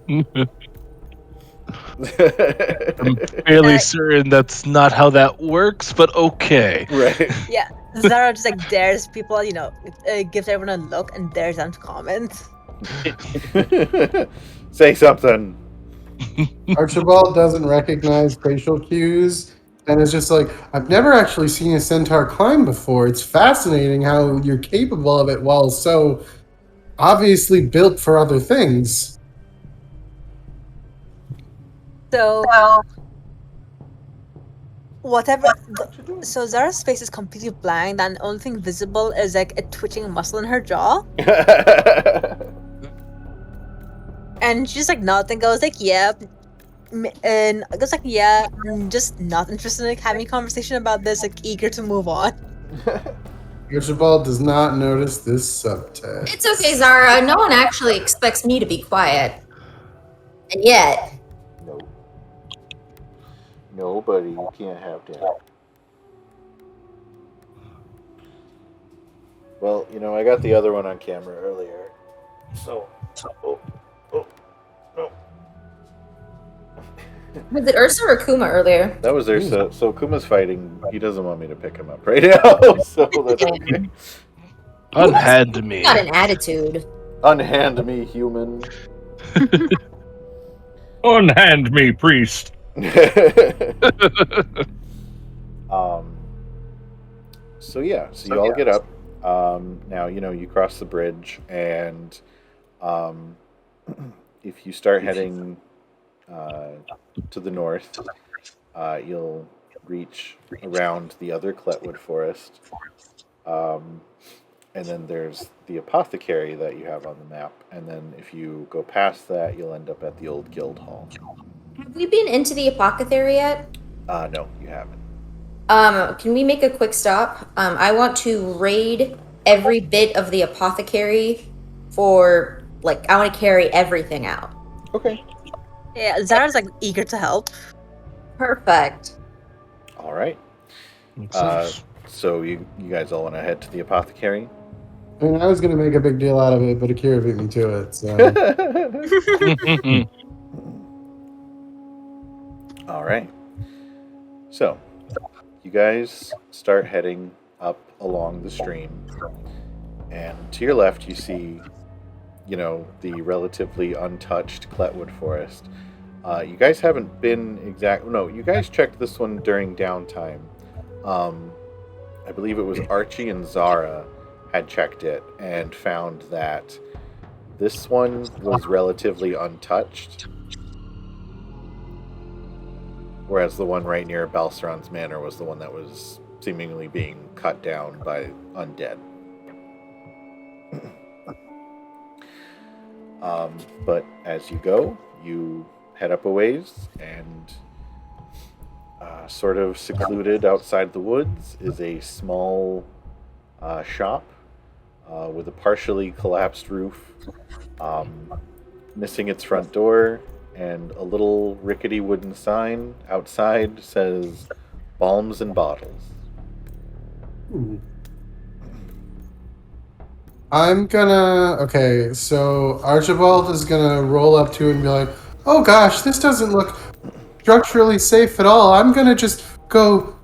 I'm fairly certain that's not how that works, but okay. Right. Yeah, Zara just like dares people, gives everyone a look and dares them to comment. Say something. Archibald doesn't recognize facial cues and is just like, I've never actually seen a centaur climb before. It's fascinating how you're capable of it while so obviously built for other things. So, whatever. So Zara's face is completely blank, and the only thing visible is like a twitching muscle in her jaw. And she just like nods and goes like, "Yeah," and goes like, "Yeah," just not interested in like, having a conversation about this, like eager to move on. Archibald does not notice this subtext. It's okay, Zara. No one actually expects me to be quiet. And yet, No, buddy, you can't have that. Well, I got the other one on camera earlier. So, was it Ursa or Kuma earlier? that was there. So Kuma's fighting. He doesn't want me to pick him up right now. So that's okay. Unhand me. Got an attitude. Unhand me, human. Unhand me, priest. So you all get up. Now you cross the bridge, and if you start heading to the north, you'll reach around the other Cletwood forest, and then there's the Apothecary that you have on the map, and then if you go past that, you'll end up at the old guild hall. Have we been into the Apothecary yet? No, you haven't. Can we make a quick stop? I want to raid every bit of the Apothecary for, I want to carry everything out. Okay. Yeah, Zara's like eager to help. Perfect. All right. Makes sense. So you guys all want to head to the Apothecary? I mean, I was going to make a big deal out of it, but Akira beat me to it, so... All right. So, you guys start heading up along the stream, and to your left you see, the relatively untouched Cletwood forest. You guys haven't been you guys checked this one during downtime. I believe it was Archie and Zara had checked it and found that this one was relatively untouched. whereas the one right near Balceron's manor was the one that was seemingly being cut down by undead. But as you go, you head up a ways, and sort of secluded outside the woods is a small shop with a partially collapsed roof, missing its front door, and a little rickety wooden sign outside says "Balms and Bottles." I'm gonna. Okay, so Archibald is gonna roll up to it and be like, "Oh gosh, this doesn't look structurally safe at all. I'm gonna just go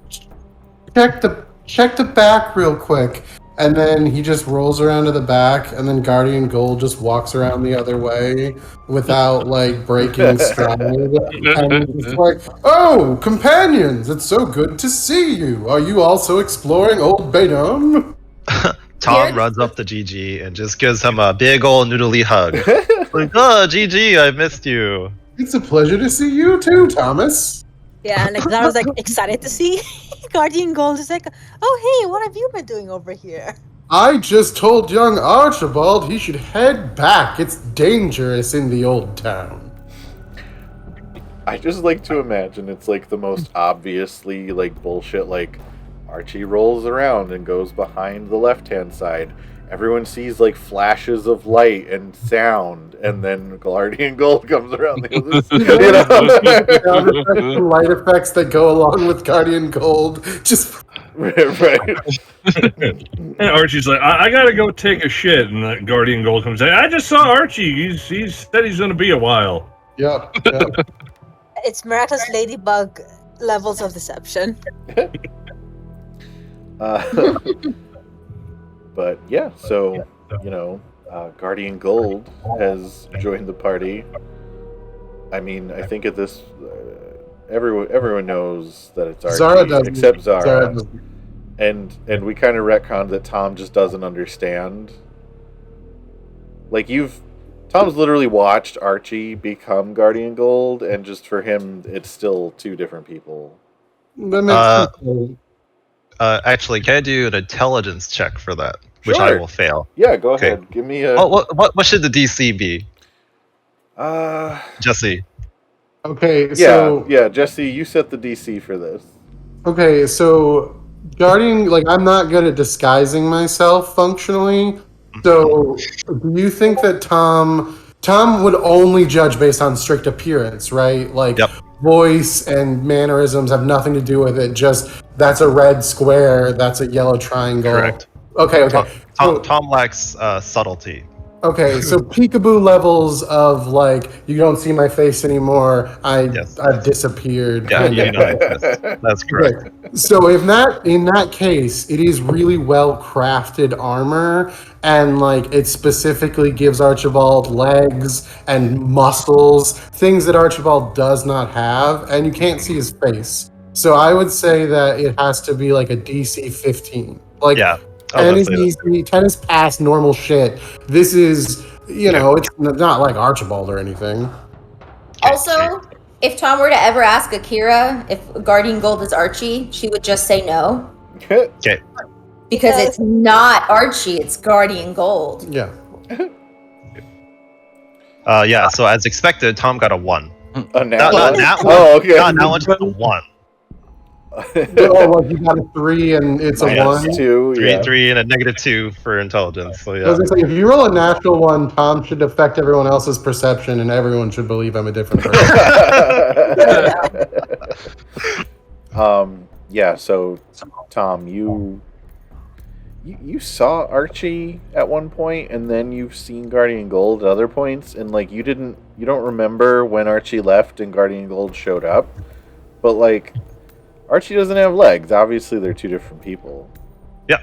check the back real quick." And then he just rolls around to the back, and then Guardian Gold just walks around the other way without like breaking stride. And it's like, "Oh, companions, it's so good to see you. Are you also exploring Olde Baenum?" Tom runs up to GG and just gives him a big old noodly hug. Like, oh, GG, I missed you. It's a pleasure to see you too, Thomas. Yeah, and like that was like excited to see Guardian Gold is like, oh hey, what have you been doing over here? I just told young Archibald he should head back. It's dangerous in the old town. I just like to imagine it's like the most obviously like bullshit. Like Archie rolls around and goes behind the left-hand side. Everyone sees like flashes of light and sound, and then Guardian Gold comes around the other side. The light effects that go along with Guardian Gold. Just right. And Archie's like, I gotta go take a shit, and that Guardian Gold comes in. I just saw Archie. He said he's gonna be a while. Yep. It's miraculous ladybug levels of deception. But yeah, so Guardian Gold has joined the party. I mean, I think at this, everyone knows that it's Archie, Zara doesn't. except Zara. Zara doesn't. And we kind of retconned that Tom just doesn't understand. Like Tom's literally watched Archie become Guardian Gold, and just for him, it's still two different people. That makes sense. Actually, can I do an intelligence check for that? Which I Sure. will fail. Yeah, go Okay. ahead. Give me a. What should the DC be, Uh, Jesse? Okay, yeah, so yeah, Jesse, you set the DC for this. okay, so Guardian, like I'm not good at disguising myself functionally. So do you think that Tom would only judge based on strict appearance, right? Like Yep. voice and mannerisms have nothing to do with it. Just that's a red square, that's a yellow triangle. Correct. Okay. Tom lacks subtlety. Okay, so peekaboo levels of like you don't see my face anymore. I've disappeared. Yeah, kind you of. know, that's correct. So in that case, it is really well crafted armor, and like it specifically gives Archibald legs and muscles, things that Archibald does not have, and you can't see his face. So I would say that it has to be like a DC 15. Like Yeah. 10 is easy, 10 is past normal shit. This is, it's not like Archibald or anything. Also, if Tom were to ever ask Akira if Guardian Gold is Archie, she would just say no. Okay. Because it's not Archie, it's Guardian Gold. Yeah. Yeah. So as expected, Tom got a 1. Not Not that one. Oh, okay. Not that one. Just a 1. Oh, well, you got a 3 and it's a Minus 1. 2, 3, yeah. 3, and a -2 for intelligence. So I yeah. was gonna say, if you roll a natural 1, Tom should affect everyone else's perception, and everyone should believe I'm a different person. Yeah, so Tom, you saw Archie at one point, and then you've seen Guardian Gold at other points, and like you don't remember when Archie left and Guardian Gold showed up, but like Archie doesn't have legs. Obviously, they're two different people. Yeah.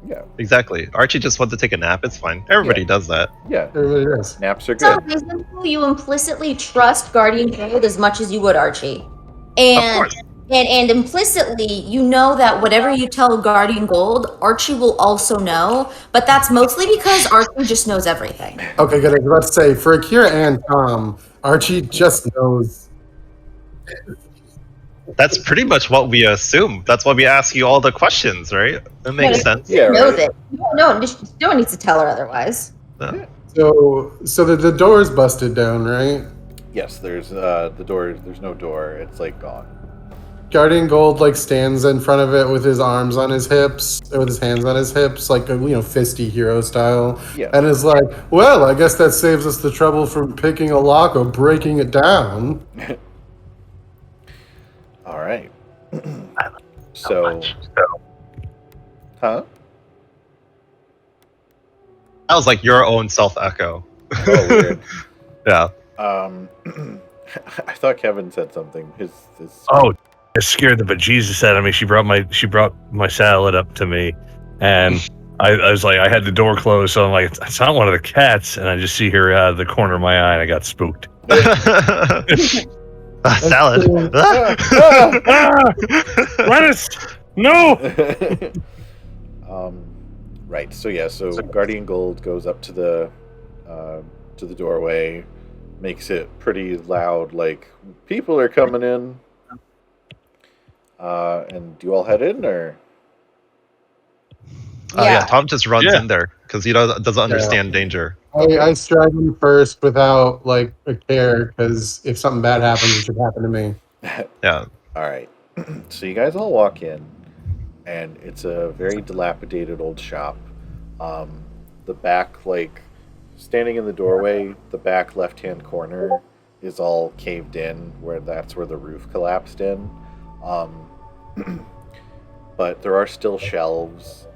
Yeah. Exactly. Archie just wanted to take a nap. It's fine. Everybody does that. Yeah. Everybody does. Naps are So good. reasonable, you implicitly trust Guardian Gold as much as you would Archie. Of And course. and implicitly, you know that whatever you tell Guardian Gold, Archie will also know, but that's mostly because Archie just knows everything. Okay, good. I was about to say, for Akira and Tom, Archie just knows. That's pretty much what we assume. That's why we ask you all the questions, right? That makes sense. She knows it. No one needs to tell her otherwise. So the door's busted down, right? Yes, there's the door. There's no door. It's like gone. Guardian Gold like stands in front of it with his arms on his hips, or with his hands on his hips, like fisty hero style, Yeah. and is like, "Well, I guess that saves us the trouble from picking a lock or breaking it down." All right. So, huh? That was like your own self echo. Oh, weird. Yeah. I thought Kevin said something. His Oh, it scared the bejesus out of me. She brought my salad up to me, and I was like, I had the door closed, so I'm like, it's not one of the cats, and I just see her out of the corner of my eye, and I got spooked. Salad. Lettuce! No! Right. So yeah. So Guardian Gold goes up to the doorway, makes it pretty loud, like people are coming in. And do you all head in, or? Oh yeah, Tom just runs in there because he doesn't understand danger. I stride in first without like a care, because if something bad happens, it should happen to me. Yeah. All right. So you guys all walk in, and it's a very dilapidated old shop. The back, like, standing in the doorway, the back left-hand corner is all caved in, that's where the roof collapsed in. But there are still shelves,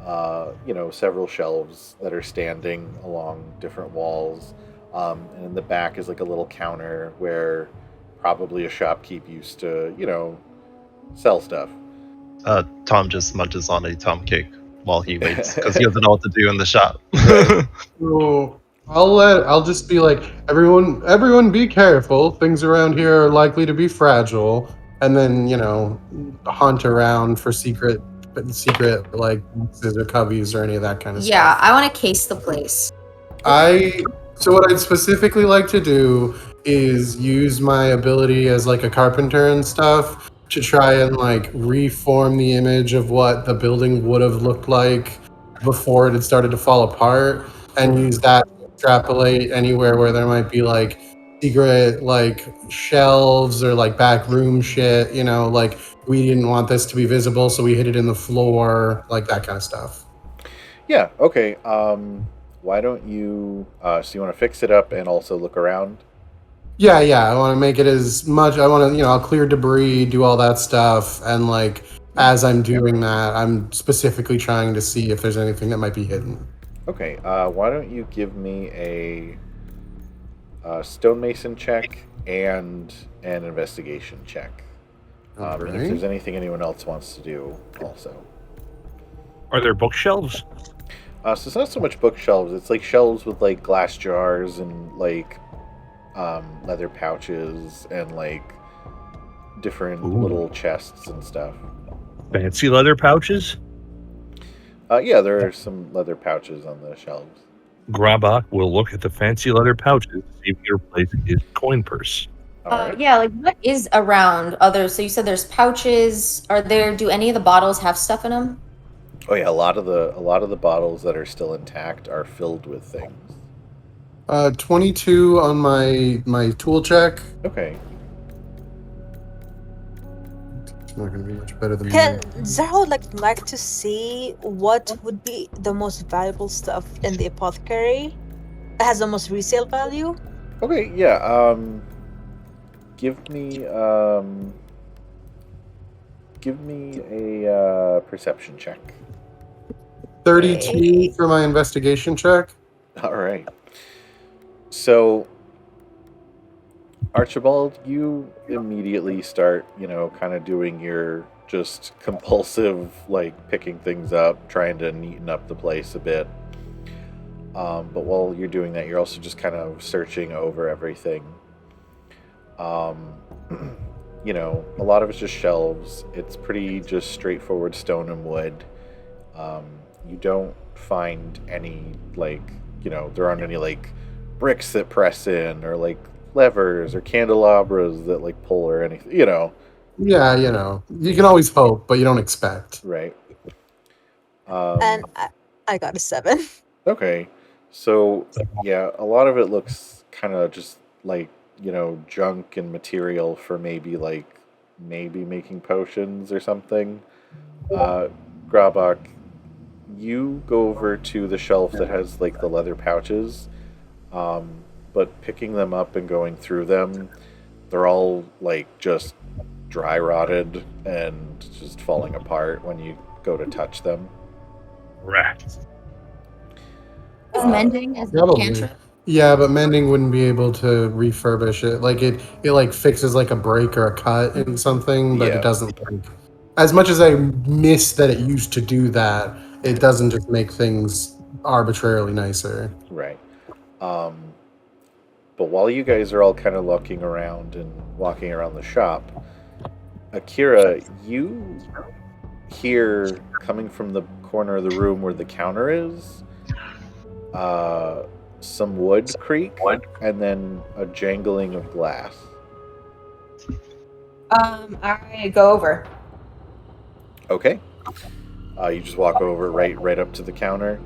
several shelves that are standing along different walls. And in the back is like a little counter where probably a shopkeep used to, sell stuff. Tom just munches on a Tom cake while he waits because he doesn't know what to do in the shop. So I'll just be like, everyone be careful. Things around here are likely to be fragile. And then, hunt around for secret like boxes or cubbies or any of that kind of stuff. Yeah, I want to case the place. So what I'd specifically like to do is use my ability as like a carpenter and stuff to try and like reform the image of what the building would have looked like before it had started to fall apart, and use that to extrapolate anywhere where there might be like secret like shelves or like back room shit, like we didn't want this to be visible, so we hid it in the floor, like that kind of stuff. Yeah, okay. Why don't you so you want to fix it up and also look around? Yeah, I want to make it as much, I want to, I'll clear debris, do all that stuff, and like as I'm doing that, I'm specifically trying to see if there's anything that might be hidden. Okay, why don't you give me a stonemason check and an investigation check. And if there's anything anyone else wants to do also. Are there bookshelves? So it's not so much bookshelves, it's like shelves with like glass jars and like leather pouches and like different little chests and stuff. Fancy leather pouches? Yeah, there are some leather pouches on the shelves. Grabak will look at the fancy leather pouches to see if he replaces his coin purse. Right. Yeah, like what is around others? So you said there's pouches. Do any of the bottles have stuff in them? Oh yeah, a lot of the bottles that are still intact are filled with things. 22 on my tool check. Okay. It's not going to be much better than Can Zara would like to see what would be the most valuable stuff in the apothecary that has the most resale value? Okay, yeah. Give me a perception check. 32 for my investigation check. All right. So, Archibald, you immediately start, kind of doing your just compulsive, like, picking things up, trying to neaten up the place a bit. But while you're doing that, you're also just kind of searching over everything. A lot of it's just shelves. It's pretty just straightforward stone and wood. You don't find any, like, there aren't any, like, bricks that press in, or, like, levers or candelabras that, like, pull or anything, Yeah, you can always hope, but you don't expect. Right. And I got a 7. Okay. So, yeah, a lot of it looks kind of just like, junk and material for maybe making potions or something. Grabak, you go over to the shelf that has like the leather pouches, but picking them up and going through them, they're all like just dry rotted and just falling apart when you go to touch them. Rats. Is mending as a Probably. cantrip? Yeah, but mending wouldn't be able to refurbish it. Like it like fixes like a break or a cut in something, but Yeah. it doesn't as much as I miss that it used to do that, it doesn't just make things arbitrarily nicer. Right. But while you guys are all kind of looking around and walking around the shop, Akira, you hear coming from the corner of the room where the counter is, some wood creak, and then a jangling of glass. I go over. Okay. You just walk over right up to the counter.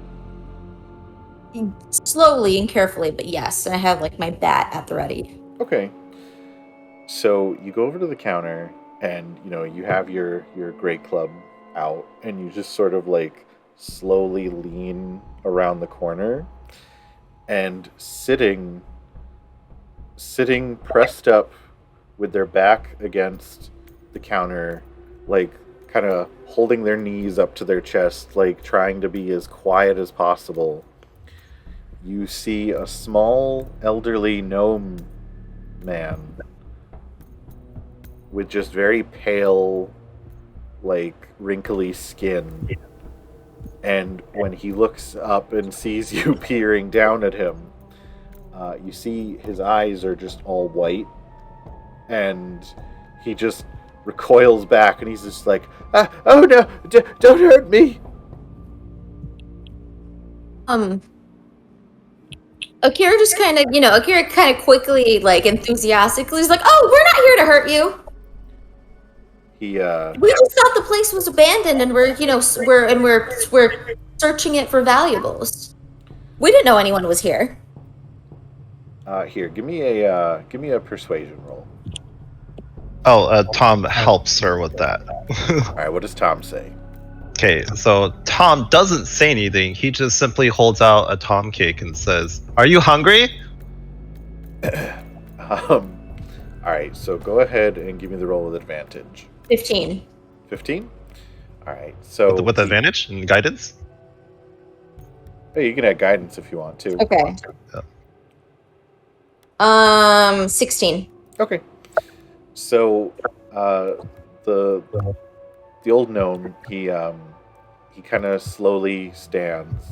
Slowly and carefully, but yes. And I have like my bat at the ready. Okay. So you go over to the counter, and you have your great club out, and you just sort of like slowly lean around the corner, and sitting pressed up with their back against the counter, like kind of holding their knees up to their chest, like trying to be as quiet as possible. You see a small elderly gnome man with just very pale, like wrinkly skin. And when he looks up and sees you peering down at him, you see his eyes are just all white, and he just recoils back, and he's just like, "Oh no, don't hurt me!" Akira just kind of, quickly, like enthusiastically is like, "Oh, we're not here to hurt you. He We just thought the place was abandoned, and we're searching it for valuables. We didn't know anyone was here." Here, give me a persuasion roll. Oh, Tom helps her with that. All right, what does Tom say? Okay, so Tom doesn't say anything. He just simply holds out a Tom cake and says, "Are you hungry?" All right, so go ahead and give me the roll with advantage. 15. 15? All right, so With advantage and guidance? Hey, you can add guidance if you want to. Okay. Yeah. 16. Okay. So, the old gnome, he kind of slowly stands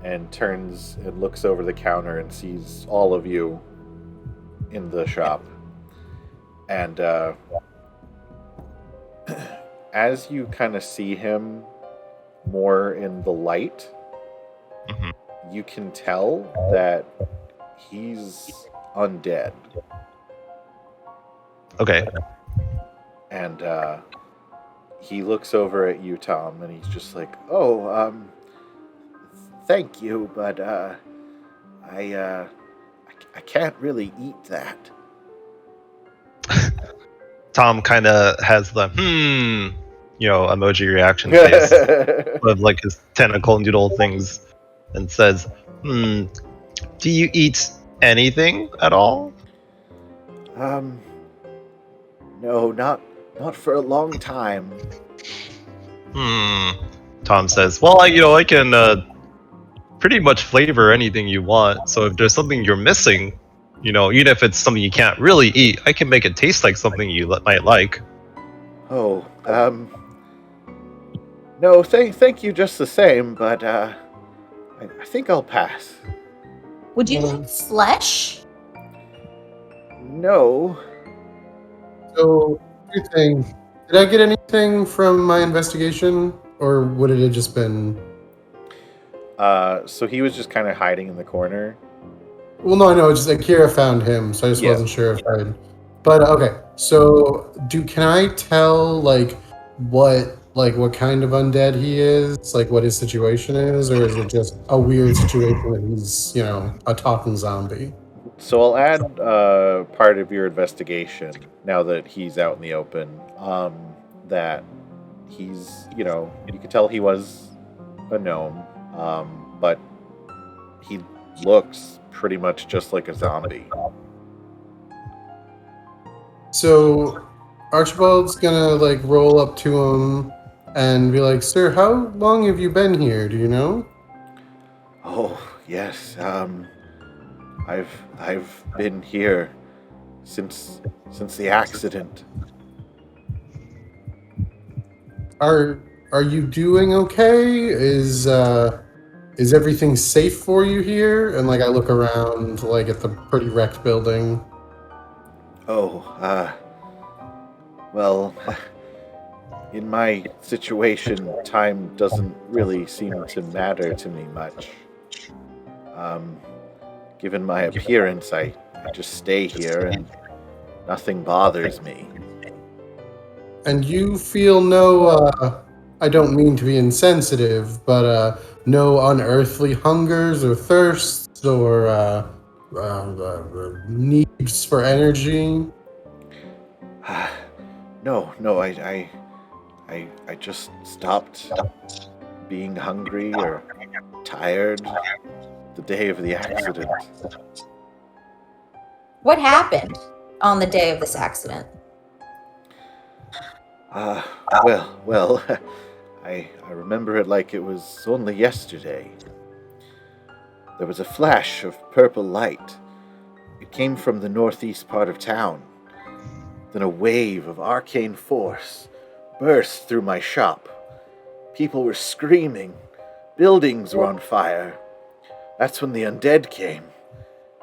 and turns and looks over the counter and sees all of you in the shop. And as you kind of see him more in the light, you can tell that he's undead. Okay. And he looks over at you, Tom, and he's just like, "Oh, thank you, but I can't really eat that." Tom kind of has the emoji reaction face with like his tentacle noodle things, and says, "Do you eat anything at all?" No, not for a long time. Tom says, "Well, I can pretty much flavor anything you want. So if there's something you're missing, even if it's something you can't really eat, I can make it taste like something you might like." Oh, no, thank you just the same, but I think I'll pass. Would you like flesh? No. So, two things. Did I get anything from my investigation, or would it have just been? So he was just kind of hiding in the corner. Well, no, just Akira found him, so I just Yeah. wasn't sure if I'd. But okay, so can I tell what kind of undead he is, like what his situation is, or is it just a weird situation that he's a talking zombie? So I'll add part of your investigation now that he's out in the open. That he's, you could tell he was a gnome, but he looks pretty much just like a zombie. So Archibald's gonna roll up to him and be like, "Sir, how long have you been here? Do you know?" Oh yes, I've been here since the accident. Are you doing okay? Is everything safe for you here? And I look around at the pretty wrecked building. Oh, well, in my situation, time doesn't really seem to matter to me much. Given my appearance, I just stay here and nothing bothers me. And you feel I don't mean to be insensitive, but no unearthly hungers or thirsts or needs for energy? No, I just stopped being hungry or tired the day of the accident. What happened on the day of this accident? Well, I remember it like it was only yesterday. There was a flash of purple light. It came from the northeast part of town. Then a wave of arcane force burst through my shop. People were screaming. Buildings were on fire. That's when the undead came.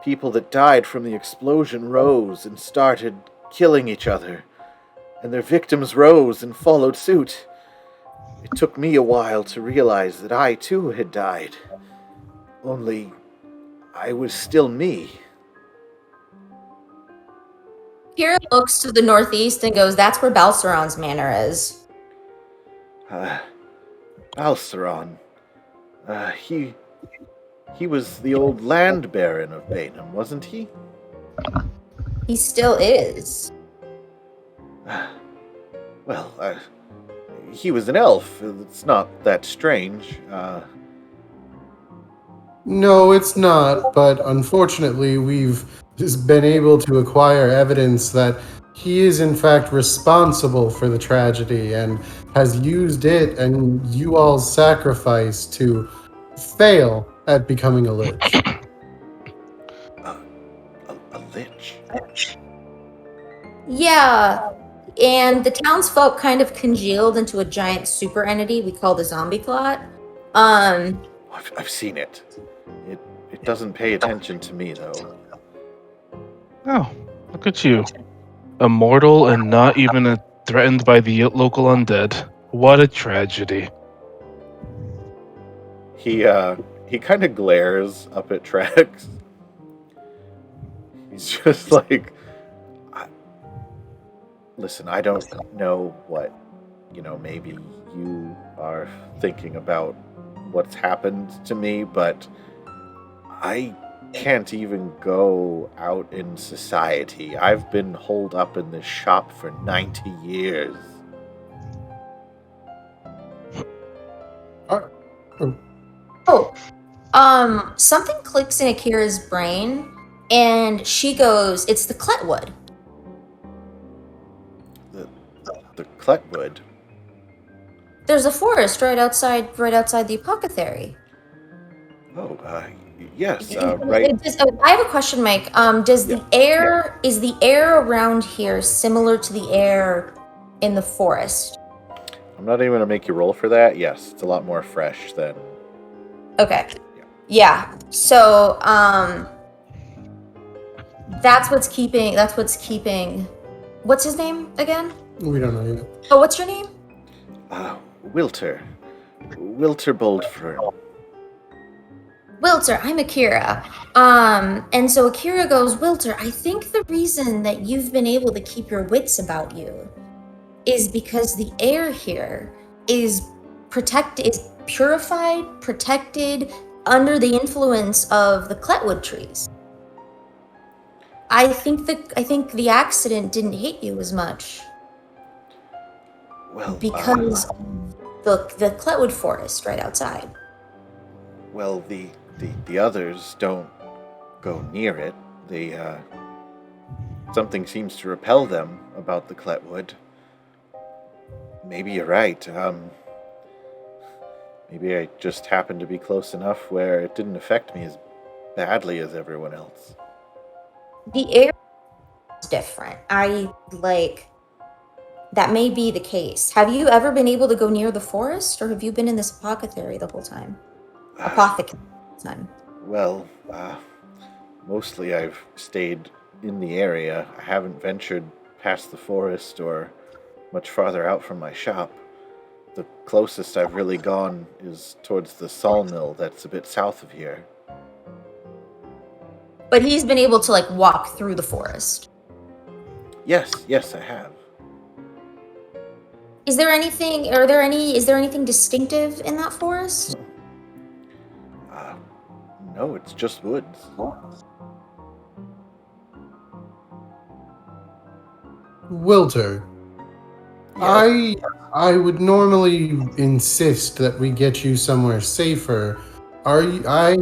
People that died from the explosion rose and started killing each other. And their victims rose and followed suit. It took me a while to realize that I too had died. Only I was still me. Kira looks to the northeast and goes, "That's where Balceron's manor is." Balceron. He was the old land baron of Baenum, wasn't he? He still is. Well, he was an elf. It's not that strange. No, it's not, but unfortunately we've just been able to acquire evidence that he is in fact responsible for the tragedy and has used it and you all's sacrifice to fail at becoming a lich. A lich? Yeah, and the townsfolk kind of congealed into a giant super entity we call the zombie clot. I've seen it. It doesn't pay attention to me, though. Oh, look at you. Immortal and not even threatened by the local undead. What a tragedy. He kind of glares up at Trax. He's just like, listen, I don't know what, maybe you are thinking about what's happened to me, but I can't even go out in society. I've been holed up in this shop for 90 years. Something clicks in Akira's brain, and she goes, "It's the Cletwood." The Cletwood? There's a forest right outside the apothecary. Oh, yes, right. I have a question, Mike. Is the air around here similar to the air in the forest? I'm not even going to make you roll for that. Yes, it's a lot more fresh than... Okay. Yeah. So, that's what's keeping... What's his name again? We don't know yet. Oh, what's your name? Wilter Boldfern. Wilter, I'm Akira. And so Akira goes, Wilter, I think the reason that you've been able to keep your wits about you is because the air here is purified, protected, under the influence of the Cletwood trees. I think the accident didn't hit you as much. Well, because the Cletwood forest right outside. well, the others don't go near it. They something seems to repel them about the Cletwood. Maybe you're right. Maybe I just happened to be close enough where it didn't affect me as badly as everyone else. The air is different. That may be the case. Have you ever been able to go near the forest, or have you been in this apothecary the whole time? Apothecary time. Well, mostly I've stayed in the area. I haven't ventured past the forest or much farther out from my shop. The closest I've really gone is towards the sawmill that's a bit south of here. But he's been able to walk through the forest. Yes, I have. Is there anything distinctive in that forest? No, it's just woods. Wilter, Yes. I would normally insist that we get you somewhere safer. I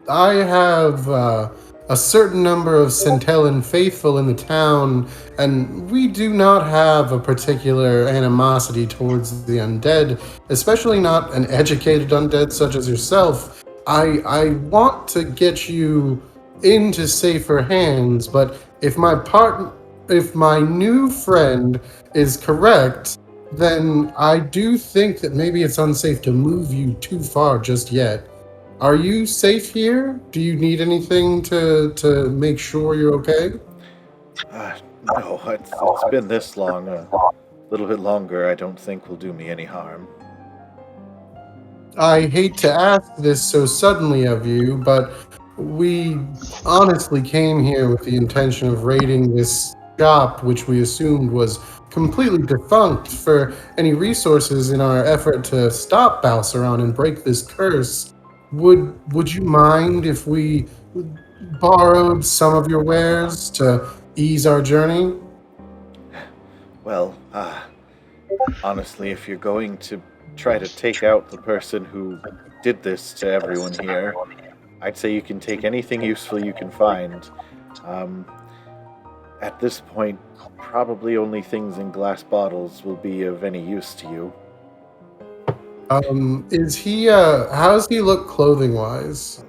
have a certain number of Centellan faithful in the town, and we do not have a particular animosity towards the undead, especially not an educated undead such as yourself. I want to get you into safer hands, but if my new friend is correct, then I do think that maybe it's unsafe to move you too far just yet. Are you safe here? Do you need anything to make sure you're okay? No, it's been this long. A little bit longer, I don't think will do me any harm. I hate to ask this so suddenly of you, but we honestly came here with the intention of raiding this shop, which we assumed was completely defunct, for any resources in our effort to stop Balceron and break this curse. Would you mind if we borrowed some of your wares to ease our journey? Well, honestly, if you're going to try to take out the person who did this to everyone here, I'd say you can take anything useful you can find. At this point, probably only things in glass bottles will be of any use to you. Is he, how does he look clothing-wise?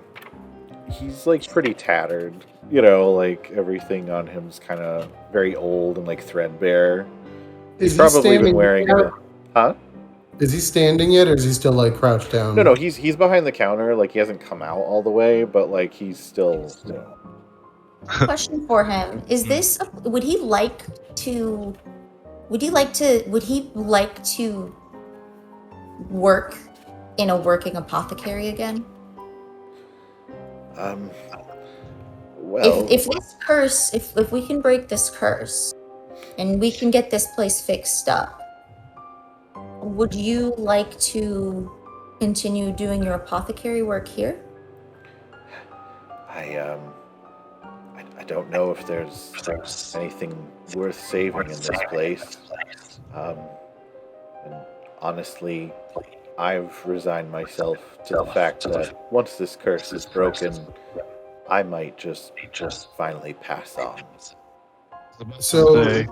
He's pretty tattered. Everything on him's kind of very old and threadbare. He's probably been wearing it. Huh? Is he standing yet, or is he still crouched down? No, he's behind the counter. He hasn't come out all the way, but he's still. Question for him: is this? Would he like to work in a working apothecary again? Well, if this curse, if we can break this curse, and we can get this place fixed up, would you like to continue doing your apothecary work here? I don't know if there's anything worth saving in this place. And honestly, I've resigned myself to the fact that once this curse is broken, I might just finally pass on. So,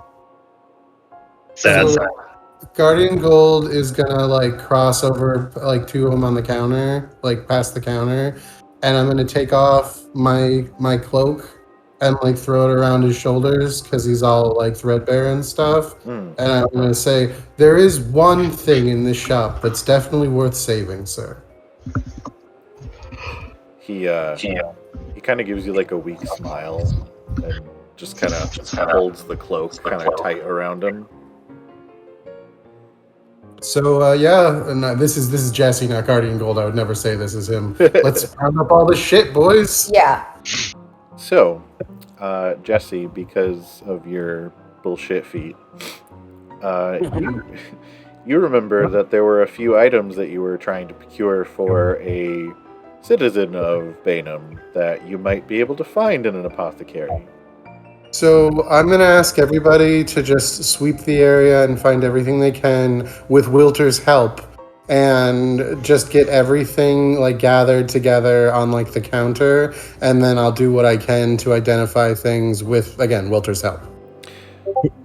Sad. Guardian Gold is gonna cross over two of them on the counter, past the counter, and I'm gonna take off my cloak and throw it around his shoulders because he's all threadbare and stuff. And I'm gonna say, there is one thing in this shop that's definitely worth saving, sir. He kind of gives you a weak smile and just kind of holds the cloak kind of tight around him. So yeah, and this is Jesse, not Guardian Gold. I would never say this is him. Let's round up all this shit, boys. Yeah. So, Jesse, because of your bullshit feet, you remember that there were a few items that you were trying to procure for a citizen of Baenum that you might be able to find in an apothecary. So I'm gonna ask everybody to just sweep the area and find everything they can with Wilter's help, and just get everything like gathered together on like the counter, and then I'll do what I can to identify things with again Wilter's help.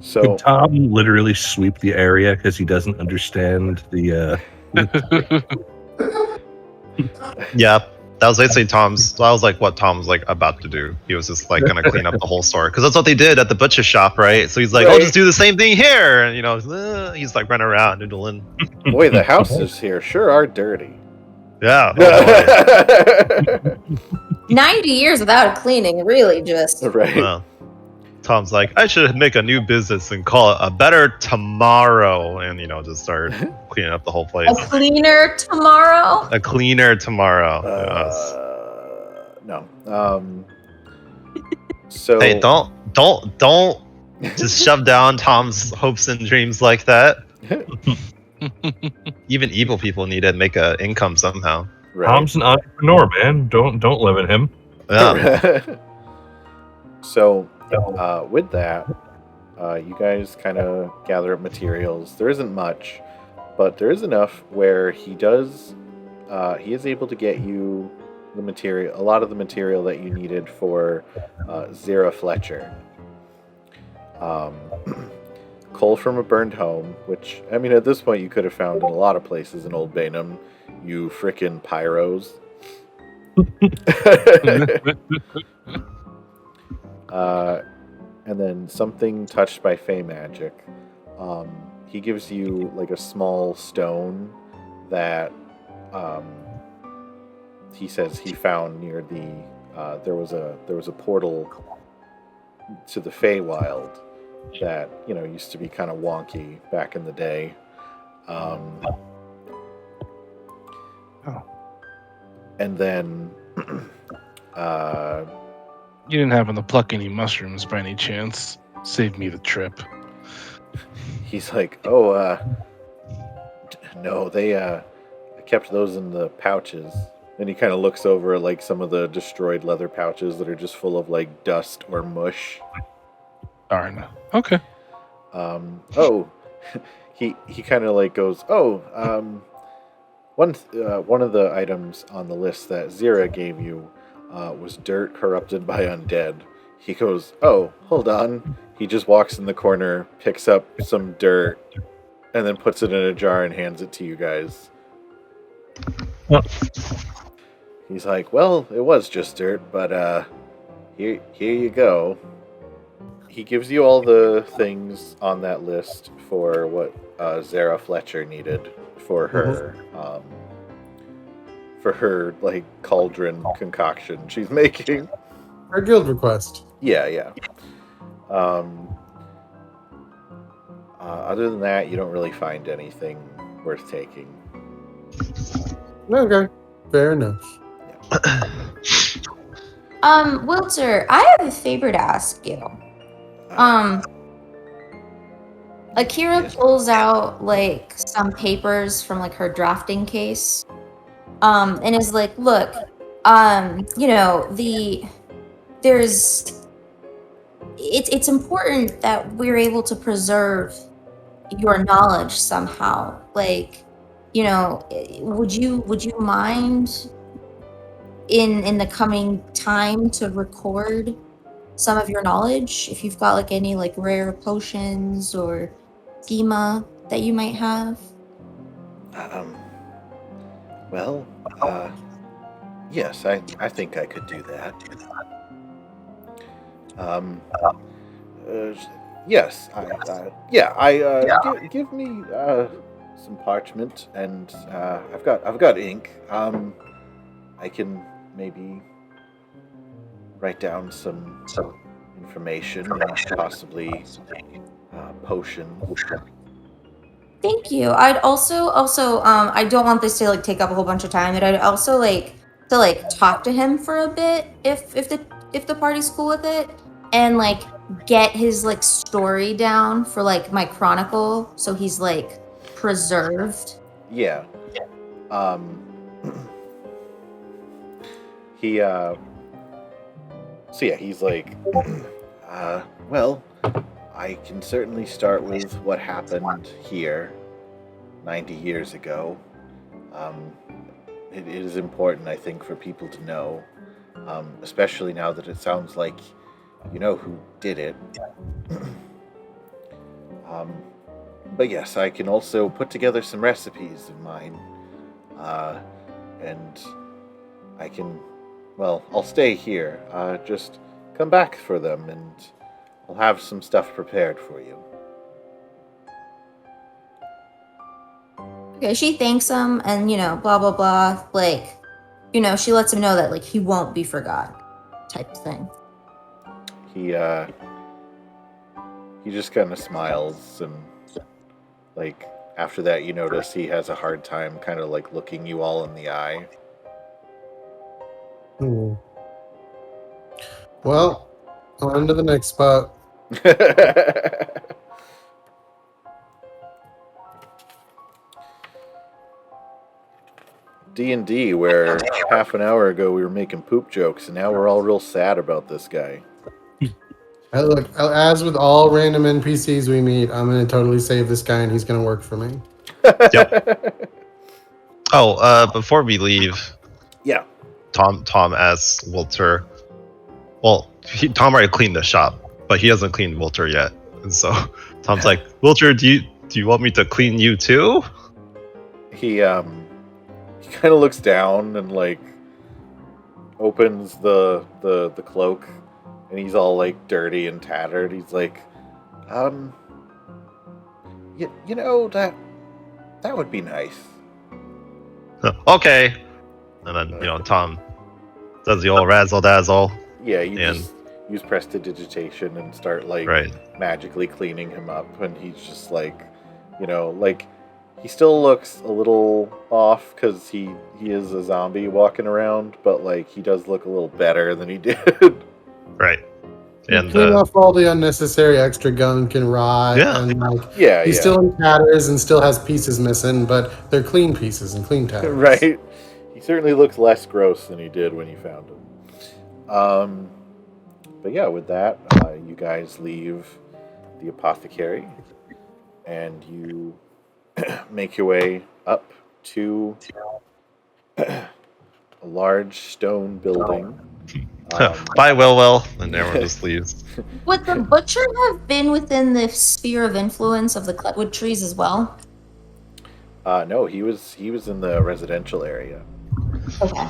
So, Could Tom literally sweep the area because he doesn't understand the? Yeah, that was basically that was like what Tom's like about to do. He was just like gonna clean up the whole store because that's what they did at the butcher shop, right? So he's like, "I'll Right. just do the same thing here," and he's like running around noodling. boy, the houses here sure are dirty. Yeah. Oh boy. 90 years without a cleaning, really just. Right. Well, Tom's like, I should make a new business and call it a Better Tomorrow, and just start cleaning up the whole place. A cleaner tomorrow? A cleaner tomorrow. Yes. No. So Hey, don't just shove down Tom's hopes and dreams like that. Even evil people need to make an income somehow. Right. Tom's an entrepreneur, man. Don't limit him. Yeah. So, with that, you guys kind of gather up materials. There isn't much, but there is enough where he is able to get you a lot of the material that you needed for Zira Fletcher. Coal from a burned home, which, I mean, at this point you could have found in a lot of places in Olde Baenum, you frickin' pyros. And then something touched by Fey magic. He gives you like a small stone that he says he found near the there was a portal to the Feywild that used to be kind of wonky back in the day. And then You didn't happen to pluck any mushrooms by any chance? Save me the trip. he's like, no, I kept those in the pouches. Then he kind of looks over at like some of the destroyed leather pouches that are just full of like dust or mush. Darn. Okay. He kind of like goes, one of the items on the list that Zira gave you was dirt corrupted by undead. He goes, hold on. He just walks in the corner, picks up some dirt, and then puts it in a jar and hands it to you guys. He's like, well, it was just dirt, but here you go. He gives you all the things on that list for what Zara Fletcher needed for her like cauldron concoction she's making. Her guild request. Yeah. Other than that, you don't really find anything worth taking. Okay, fair enough. Wilter, I have a favor to ask you. Akira pulls out like some papers from like her drafting case, and is like, "Look, it's important that we're able to preserve your knowledge somehow. Like, would you mind in the coming time to record some of your knowledge if you've got like any like rare potions or schema that you might have?" Yes, I think I could do that. Yes, give me some parchment, and I've got ink. I can maybe write down some information, possibly potion. Thank you. I'd also I don't want this to like take up a whole bunch of time, but I'd also like to like talk to him for a bit if the party's cool with it, and like get his like story down for like my chronicle, so he's like preserved. Yeah. He so yeah, he's like well, I can certainly start with what happened here 90 years ago. It is important, I think, for people to know, especially now that it sounds like you know who did it. But yes, I can also put together some recipes of mine, and I can, well, I'll stay here. Just come back for them, and I'll have some stuff prepared for you. Okay, she thanks him, and blah blah blah. Like, she lets him know that like he won't be forgot, type of thing. He just kind of smiles, and like after that, you notice he has a hard time kind of like looking you all in the eye. Well, on to the next spot. D&D, where half an hour ago we were making poop jokes, and now we're all real sad about this guy. Look, as with all random NPCs we meet, I'm going to totally save this guy, and he's going to work for me. Yep. Oh, before we leave, Yeah. Tom asks Wilter. Well, Tom already cleaned the shop, but he hasn't cleaned Wilter yet, and so Tom's like, Wilter, do you want me to clean you too? He kind of looks down and like opens the cloak, and he's all like dirty and tattered. He's like, you know that would be nice. Okay. And then Tom does the old razzle dazzle. Yeah, you just use prestidigitation and start like magically cleaning him up, and he's just like, like he still looks a little off because he is a zombie walking around, but like he does look a little better than he did. Right. And clean off all the unnecessary extra gunk and rot. Yeah. And like, he's still in tatters and still has pieces missing, but they're clean pieces and clean tatters. Right. He certainly looks less gross than he did when you found him. But yeah, with that, you guys leave the apothecary, and you make your way up to a large stone building. Bye, Will, and everyone just leaves. Would the butcher have been within the sphere of influence of the cutwood trees as well? No, he was in the residential area. Okay.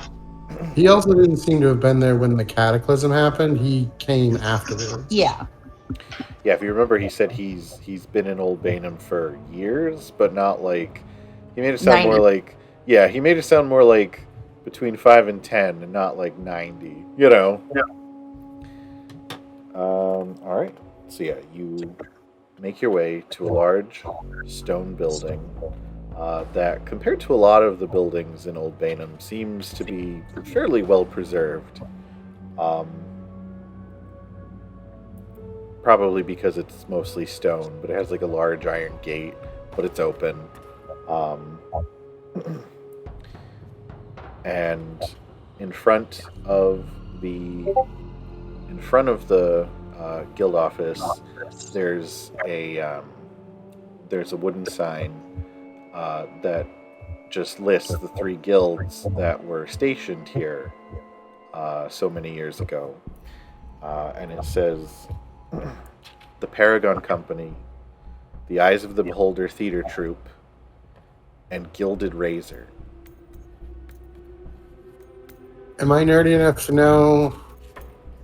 He also didn't seem to have been there when the cataclysm happened. He came afterwards. Yeah. Yeah, if you remember, he said he's been in Olde Baenum for years, but not like he made it sound 90. more like he made it sound more like between 5 and 10, and not like 90. Yeah. All right. So yeah, you make your way to a large stone building that, compared to a lot of the buildings in Olde Baenum, seems to be fairly well preserved. Probably because it's mostly stone, but it has like a large iron gate, but it's open. And in front of the guild office, there's a wooden sign that just lists the 3 guilds that were stationed here so many years ago, and it says the Paragon Company, the Eyes of the Beholder Theater Troupe, and Gilded Razor. Am I nerdy enough to know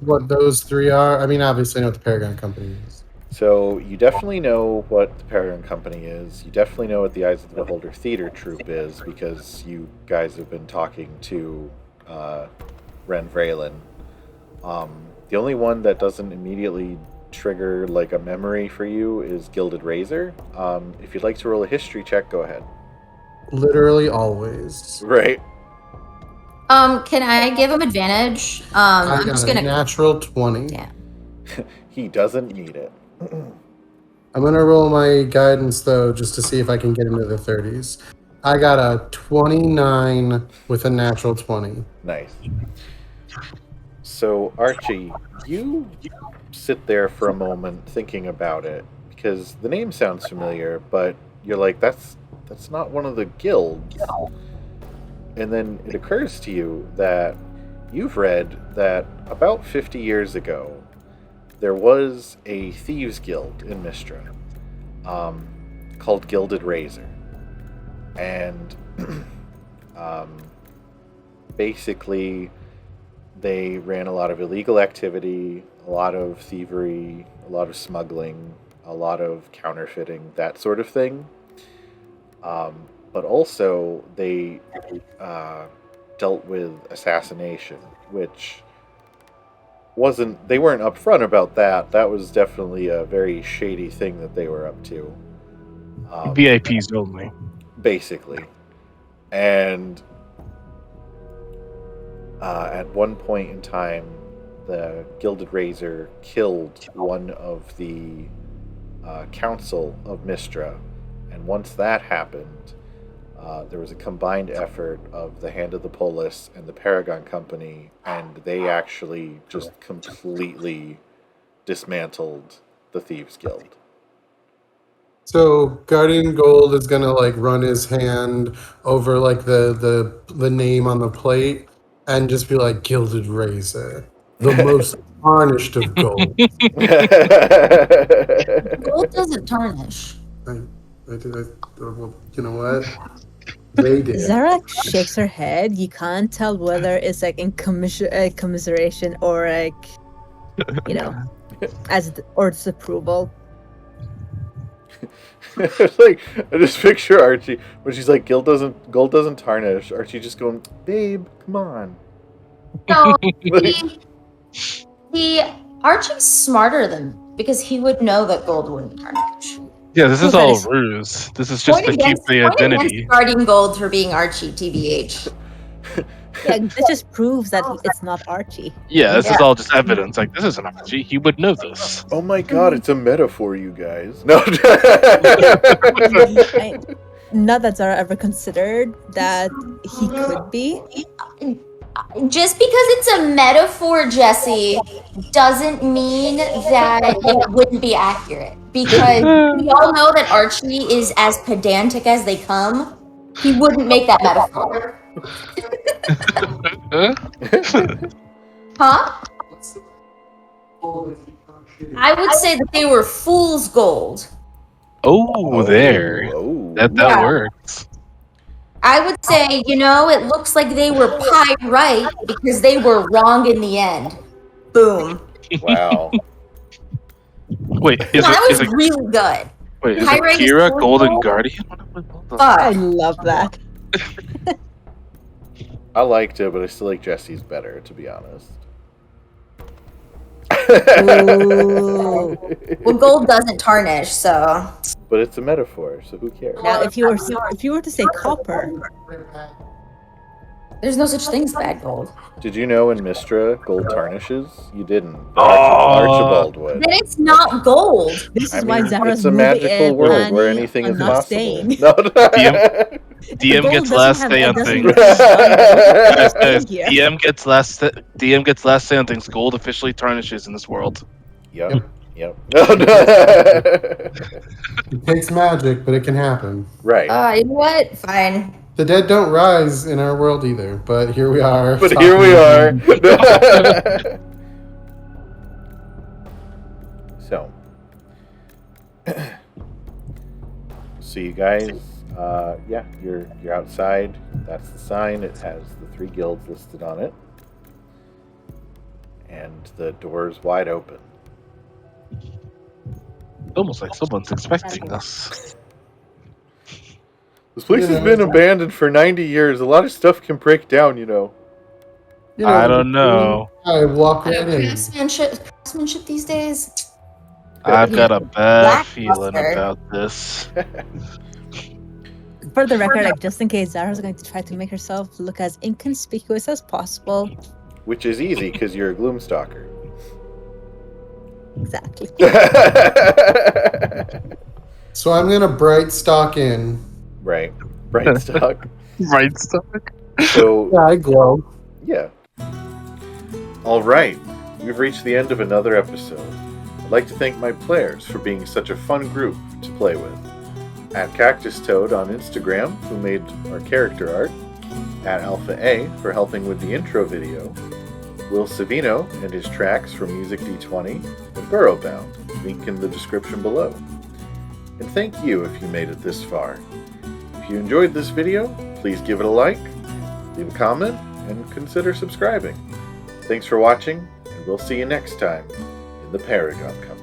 what those 3 are? I mean, obviously I know what the Paragon Company is. So you definitely know what the Paragon Company is. You definitely know what the Eyes of the Beholder Theater Troupe is, because you guys have been talking to Ren Vreeland. The only one that doesn't immediately trigger like a memory for you is Gilded Razor. If you'd like to roll a history check, go ahead. Literally always. Right. Can I give him advantage? I I'm got just a gonna. natural 20. Yeah. He doesn't need it. I'm gonna roll my guidance though, just to see if I can get into the 30s. I got a 29 with a natural 20. Nice. So Archie, you sit there for a moment thinking about it because the name sounds familiar, but you're like, that's not one of the guilds. And then it occurs to you that you've read that about 50 years ago, there was a thieves guild in Mistra called Gilded Razor. And basically, they ran a lot of illegal activity, a lot of thievery, a lot of smuggling, a lot of counterfeiting, that sort of thing. But also, they dealt with assassination, which they weren't upfront about that. That was definitely a very shady thing that they were up to. VIPs only. Basically. And at one point in time, the Gilded Razor killed one of the council of Mistra. And once that happened, there was a combined effort of the Hand of the Polis and the Paragon Company, and they actually just completely dismantled the Thieves Guild. So Guardian Gold is gonna like run his hand over like the name on the plate and just be like Gilded Razor, the most tarnished of gold. Gold doesn't tarnish. Well, you know what? They did. Zara shakes her head. You can't tell whether it's like in commiseration or like, you know, or disapproval. Like, I just picture Archie when she's like, gold doesn't tarnish. Archie just going, babe, come on. No, Archie's smarter than because he would know that gold wouldn't tarnish. Yeah, this is Well, all that is- ruse. This is just to keep the point identity. against Guardian Gold for being Archie, TBH. Yeah, this just proves that it's not Archie. Yeah, this is Yeah. all just evidence. Like, this isn't Archie. He would know this. Oh my god, it's a metaphor, you guys. No. Not that Zara ever considered that he could be. Just because it's a metaphor, Jesse, doesn't mean that it wouldn't be accurate. Because we all know that Archie is as pedantic as they come. He wouldn't make that metaphor. Huh? I would say that they were fool's gold. Oh, there. Oh. That Yeah. works. I would say, it looks like they were pie right because they were wrong in the end. Boom. Wow. Wait, is That it was really good. wait, is Pyrite is Kira fool's Golden gold? Guardian? I Fuck. love that. I liked it, but I still like Jesse's better, to be honest. Ooh. Well, gold doesn't tarnish, so. But it's a metaphor, so who cares? Now, if you were to say copper, There's no such thing as bad gold. Did you know in Mistra, gold tarnishes? You didn't. Oh. Archibald would. Then it's not gold. this is I why mean, Zara's it's a moving magical in world where planning anything on is not possible. staying. No. DM Gold gets doesn't last have- say on doesn't things. have- Guys, here. DM gets last say on things. Gold officially tarnishes in this world. Yep. It takes magic, but it can happen. Right. You know what? Fine. The dead don't rise in our world either, but here we are. But here we are. So you guys, you're outside. That's the sign. It has the 3 guilds listed on it, and the door's wide open. Almost like someone's expecting us. This place has been abandoned for 90 years. A lot of stuff can break down, You know, I don't know. I walk right in. Craftsmanship these days. I've got a bad feeling Lackluster. about this. For the record, like just in case Zara's going to try to make herself look as inconspicuous as possible. Which is easy because you're a Gloomstalker. Exactly. So I'm gonna bright stock in. Right. Brightstock. Right stuck. So, Yeah, I glow. yeah. All right. We've reached the end of another episode. I'd like to thank my players for being such a fun group to play with. At Cactus Toad on Instagram, who made our character art. At Alpha A for helping with the intro video. Will Savino and his tracks from Music D20. And Burrowbound, link in the description below. And thank you if you made it this far. If you enjoyed this video, please give it a like, leave a comment, and consider subscribing. Thanks for watching, and we'll see you next time in the Paragon Company.